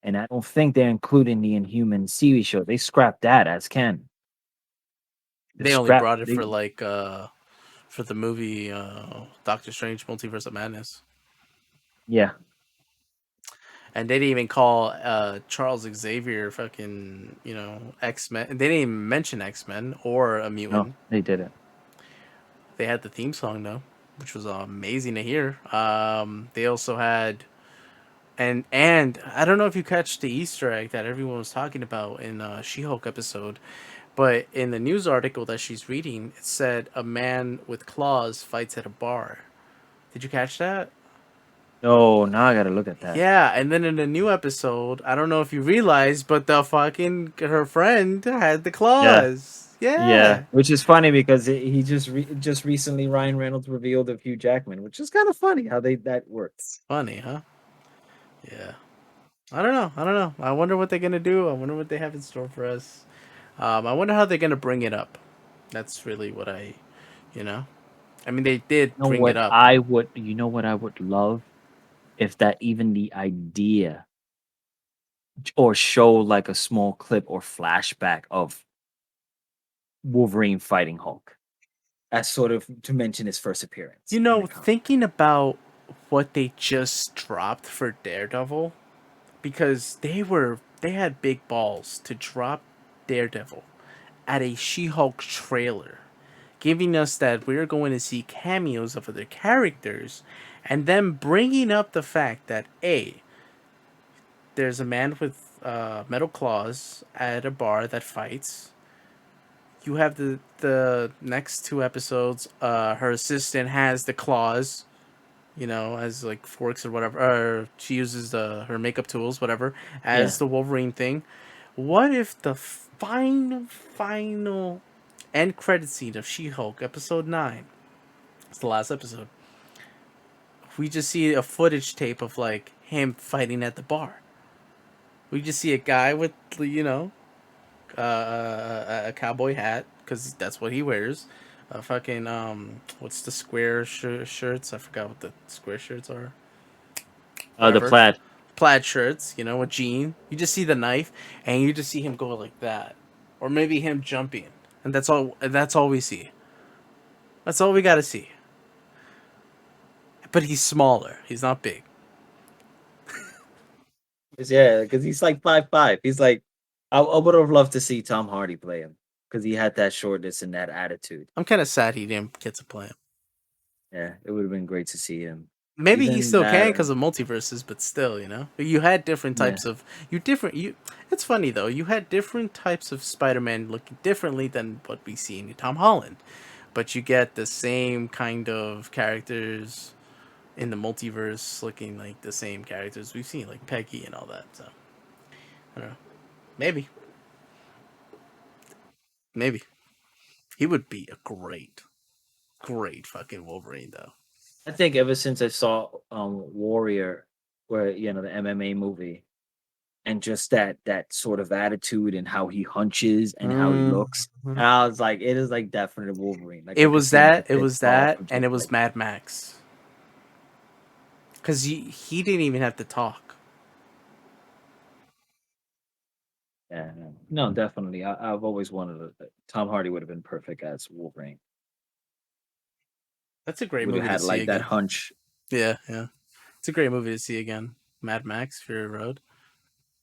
And I don't think they're including the Inhuman TV show. They scrapped that as canon. They
They only
scrapped.
brought it for like for the movie Doctor Strange Multiverse of Madness.
Yeah,
And they didn't even call Charles Xavier fucking, X-Men. They didn't even mention X-Men or a
no,
mutant.
they didn't.
They had the theme song though, which was amazing to hear. They also had and I don't know if you catch the Easter egg that everyone was talking about in She-Hulk episode, but in the news article that she's reading, it said a man with claws fights at a bar. Did you catch that?
No, now I gotta look at that.
Yeah, and then in the new episode, I don't know if you realized, but the fucking her friend had the
Yeah,
claws.
yeah,
Yeah,
which is funny because he just recently Ryan Reynolds revealed of Hugh Jackman, which is kind of funny how they that works.
funny, huh? Yeah. I don't know. I don't know. I wonder what they're gonna do. I wonder what they have in store for us. I wonder how they're gonna bring it up. That's really what you know. I mean, they did
You know
bring it
what
up.
I would you know what I would love if that even the idea or show like a small clip or flashback of Wolverine fighting Hulk as sort of to mention his first appearance in the comic.
Thinking about what they just dropped for Daredevil, because they had big balls to drop Daredevil at a She-Hulk trailer, giving us that we're going to see cameos of other characters, and then bringing up the fact that there's a man with metal claws at a bar that fights. You have the next 2 episodes. Her assistant has the claws, as like forks or whatever. Or she uses her makeup tools, whatever,
Yeah.
as the Wolverine thing. What if the final end credit scene of She-Hulk episode 9? It's the last episode. we just see a footage tape of like him fighting at the bar. We just see a guy with a cowboy hat because that's what he wears. A fucking what's the square shirts? I forgot what the square shirts are.
The
Whatever,
plaid.
plaid shirts. A jean. You just see the knife, and you just see him go like that, or maybe him jumping, and that's all. And that's all we see. That's all we got to see. But he's smaller. He's not big.
Yeah, because he's like 5'5". He's like, I would have loved to see Tom Hardy play him because he had that shortness and that attitude.
I'm kind of sad he didn't get to play him.
Yeah, it would have been great to see him.
Maybe he
Even
still
that,
can because of multiverses, but still, you had different
yeah,
types of you. It's funny though. You had different types of Spider-Man looking differently than what we see in Tom Holland, but you get the same kind of characters in the multiverse, looking like the same characters we've seen, like Peggy and all that. So I don't know. Maybe, maybe he would be a great fucking Wolverine though.
I think ever since I saw Warrior, where the MMA movie, and just that sort of attitude and how he hunches and how he looks,
Mhm.
and I was like, it is like definite Wolverine. Like
It
I could
was
see him
that.
get
It was
pissed off
that,
and
and
just
it was
like,
Mad Max. Because he didn't even have to talk.
yeah, no, definitely. I've always wanted Tom Hardy would have been perfect as Wolverine.
That's a great
Would have
movie to
had
see
like that
again.
hunch.
Yeah, yeah. It's a great movie to see again. Mad Max Fury Road.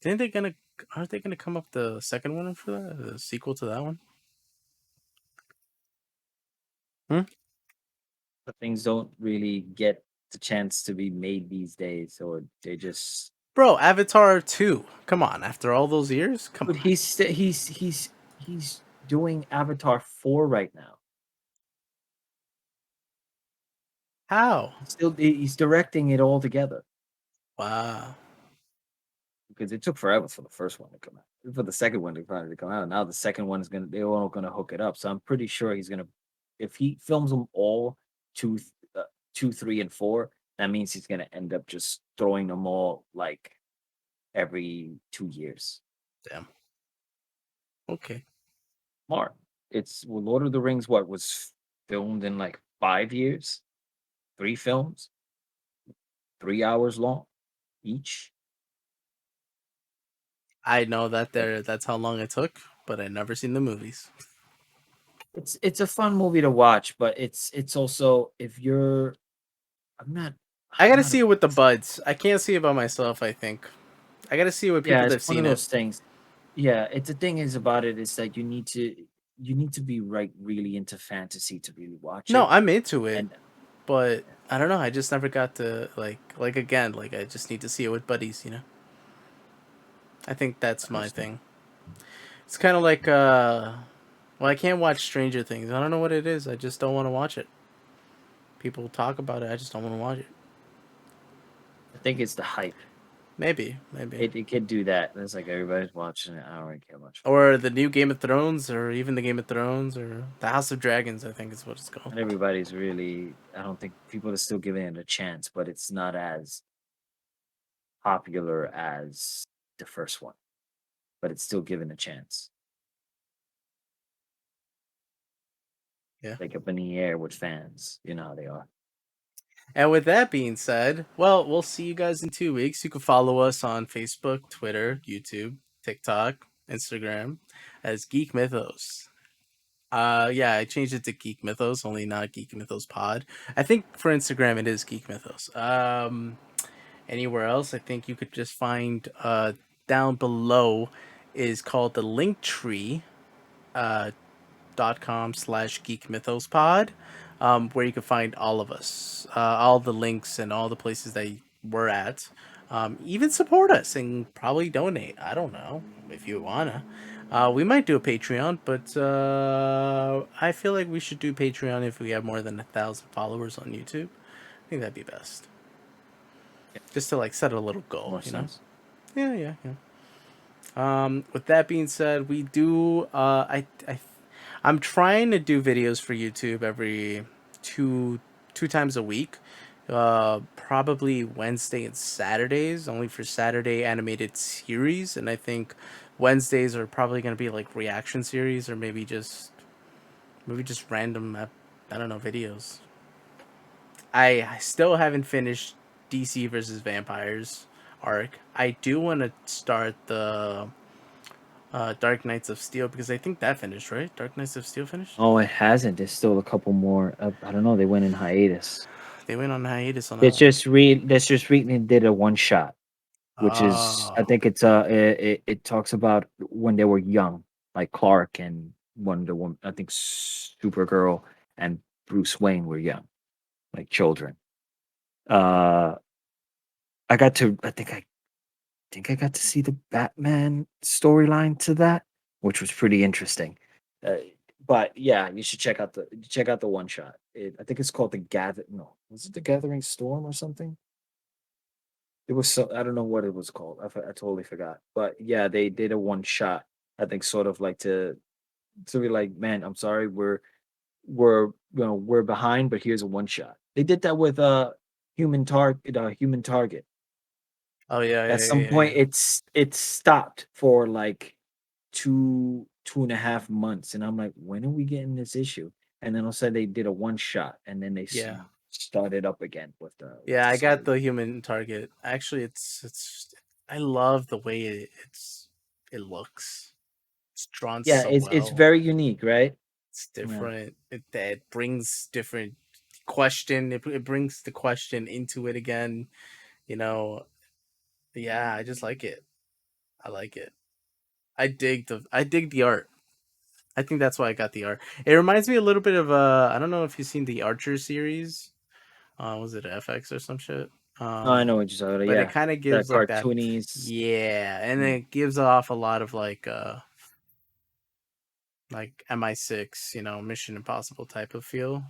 Think they gonna Aren't they gonna come up the second one for that? The sequel to that one? Hmm?
But things don't really get the chance to be made these days, or they just.
Bro, Avatar 2. Come on, after all those years? Come
But
on.
he's doing Avatar 4 right now.
How?
He's directing it all together
Wow.
because it took forever for the first one to come out. For the second one to finally come out. Now the second one is they're all gonna hook it up. So I'm pretty sure he's gonna, if he films them all two, uh, 2, 3, and 4, that means he's gonna end up just throwing them all like every 2 years.
Damn. Okay.
Smart. It's well, Lord of the Rings. What was filmed in like 5 years? 3 films, 3 hours long each.
I know that
Yeah.
that's how long it took, but I never seen the movies.
It's a fun movie to watch, but it's also if you're I'm not
I
I'm
gotta
not a
see it with the buds. I can't see it by myself, I think. I gotta see it with
yeah,
people
it's
that've
one of
seen it.
those things. Yeah, it's the thing is about it is that you need to be really into fantasy to really watch
No,
it.
I'm into it,
And
but I don't know. I just never got to like again. Like I just need to see it with buddies. I think
I
that's my
understand.
thing. It's kind of like well, I can't watch Stranger Things. I don't know what it is. I just don't want to watch it. People talk about it. I just don't want to watch it.
I think it's the hype.
Maybe.
It could do that. It's like everybody's watching it. I don't really care much for it.
Or the new Game of Thrones, or even the Game of Thrones, or the House of Dragons. I think is what it's called.
And everybody's really I don't think people are still giving it a chance, but it's not as popular as the first one, but it's still given a chance.
Yeah.
Like up in the air with fans. You know how they are.
And with that being said, well, we'll see you guys in 2 weeks. You can follow us on Facebook, Twitter, YouTube, TikTok, Instagram as Geek Mythos. Yeah, I changed it to Geek Mythos, only not Geek Mythos Pod. I think for Instagram it is Geek Mythos. Anywhere else, I think you could just find down below is called the link tree. .com/Geek Mythos Pod, where you can find all of us, all the links and all the places that we're at. Even support us and probably donate. I don't know if you wanna. We might do a Patreon, but I feel like we should do Patreon if we have more than 1,000 followers on YouTube. I think that'd be best.
Yeah,
Just to like set a little goal,
more sense.
Yeah. With that being said, we do. I'm trying to do videos for YouTube every two times a week. Probably Wednesday and Saturdays, only for Saturday animated series, and I think Wednesdays are probably gonna be like reaction series or maybe just random I don't know videos. I still haven't finished DC versus Vampires arc. I do want to start the Dark Knights of Steel because I think that finished, right? Dark Knights of Steel finished.
Oh, it hasn't. There's still a couple more. I don't know. They went in hiatus.
They went on hiatus on
They
that one.
just read. They just recently did a one shot, which is I
Oh,
think it talks about when they were young, like Clark and Wonder Woman. I think Supergirl and Bruce Wayne were young, like children. Uh, I got to. I think I got to see the Batman storyline to that, which was pretty interesting. Uh, but yeah, you should check out the one shot. I think it's called the Gather. No, was it the Gathering Storm or something? It was so I don't know what it was called. I totally forgot. But yeah, they did a one shot. I think sort of like to be like, man, I'm sorry, we're behind, but here's a one shot. They did that with human target.
oh yeah,
At
yeah, yeah,
some
yeah,
point,
yeah.
it's stopped for like 2.5 months, and I'm like, when are we getting this issue? And then all of a sudden they did a one shot, and then they
Yeah.
started up again with
Yeah,
the
I got
series.
the human target. Actually, it's. I love the way it looks. It's drawn
Yeah,
so
it's
well.
very unique, right?
It's
Yeah.
different. It brings different question. It brings the question into it again. You know. Yeah, I just like it. I like it. I dig the art. I think that's why I got the art. It reminds me a little bit of I don't know if you've seen the Archer series. Was it FX or some shit?
Oh, I
Um,
know what you're talking about.
but it
Yeah,
kind of
that
gives like that,
cartoonies.
yeah, and
Mm,
it gives off a lot of like MI6, Mission Impossible type of feel.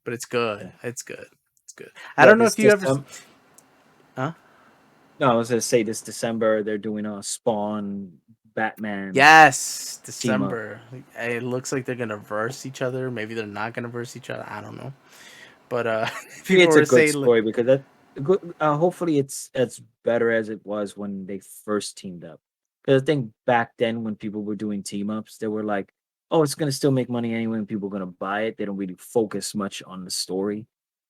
But it's good.
yeah,
It's good. It's good. I
yeah.
don't know if you ever, huh?
No, I was gonna say this December they're doing a Spawn Batman
Yes,
team up.
December. It looks like they're gonna verse each other. Maybe they're not gonna verse each other. I don't know. But people
It's a
were
good
saying like,
story because that good. Hopefully, it's as better as it was when they first teamed up. Because I think back then when people were doing team ups, they were like, "Oh, it's gonna still make money anyway, and people are gonna buy it." They don't really focus much on the story.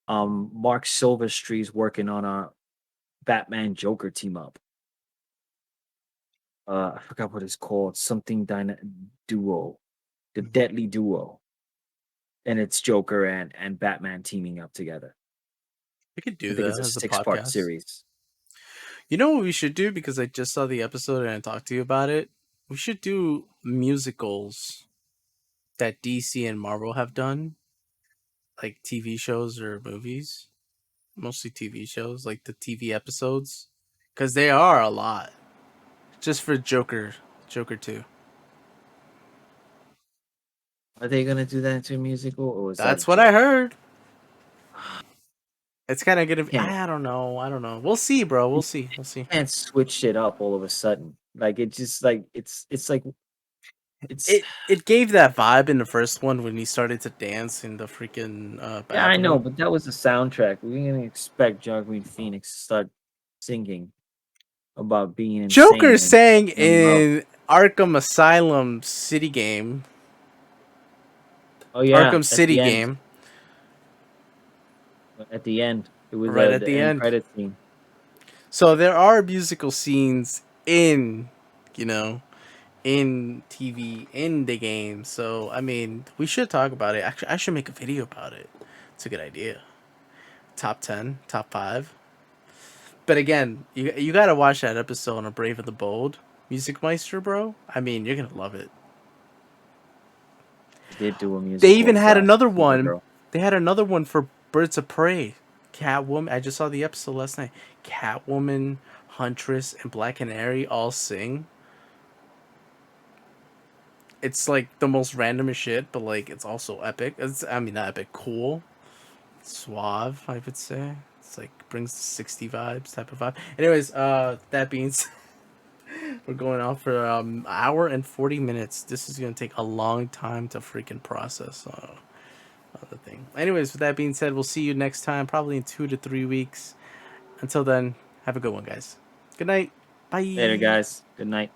Mark Silverstreet's working on a Batman Joker team up. I forgot what it's called. Something duo, the Deadly Duo, and it's Joker and Batman teaming up together.
we could
I
do
think it's
that
a
as a
6 part
podcast.
series.
You know what we should do, because I just saw the episode and I talked to you about it? We should do musicals that DC and Marvel have done, like TV shows or movies. Mostly TV shows, like the TV episodes. Because they are a lot. Just for Joker 2.
Are they gonna do that into a musical, or is that a
That's what I
joke?
heard. It's kind of gonna.
Can't
I don't know. I don't know. We'll see, bro. We'll see. We'll see.
can't switch it up all of a sudden. Like it just like it's like it's
It gave that vibe in the first one when he started to dance in the freaking
yeah, I know,
bathroom.
but that was the soundtrack. We're gonna expect Joaquin Phoenix to start singing about being
Joker
insane and
sang
in love.
in Arkham Asylum
Oh yeah,
Arkham City game,
at the end, it was
right at
the
the
end
end.
credit scene.
So there are musical scenes you know, in TV, in the game. So I mean, we should talk about it. Actually, I should make a video about it. It's a good idea. Top 10, top 5. But again, you gotta watch that episode on Brave and the Bold, Music Meister, bro. I mean, you're gonna love it.
They did do a
They
musical
even
of
had another one.
Supergirl.
They had another one for Birds of Prey. Catwoman. I just saw the episode last night. Catwoman, Huntress, and Black Canary all sing. It's like the most random shit, but like it's also epic. I mean, not epic, cool, suave. I would say it's like brings the 60 vibes type of vibe. Anyways, that being said, we're going on for hour and 40 minutes. This is gonna take a long time to freaking process. other thing. Anyways, with that being said, we'll see you next time, probably in 2 to 3 weeks. Until then, have a good one, guys. Good night. Bye.
Later, guys. Good night.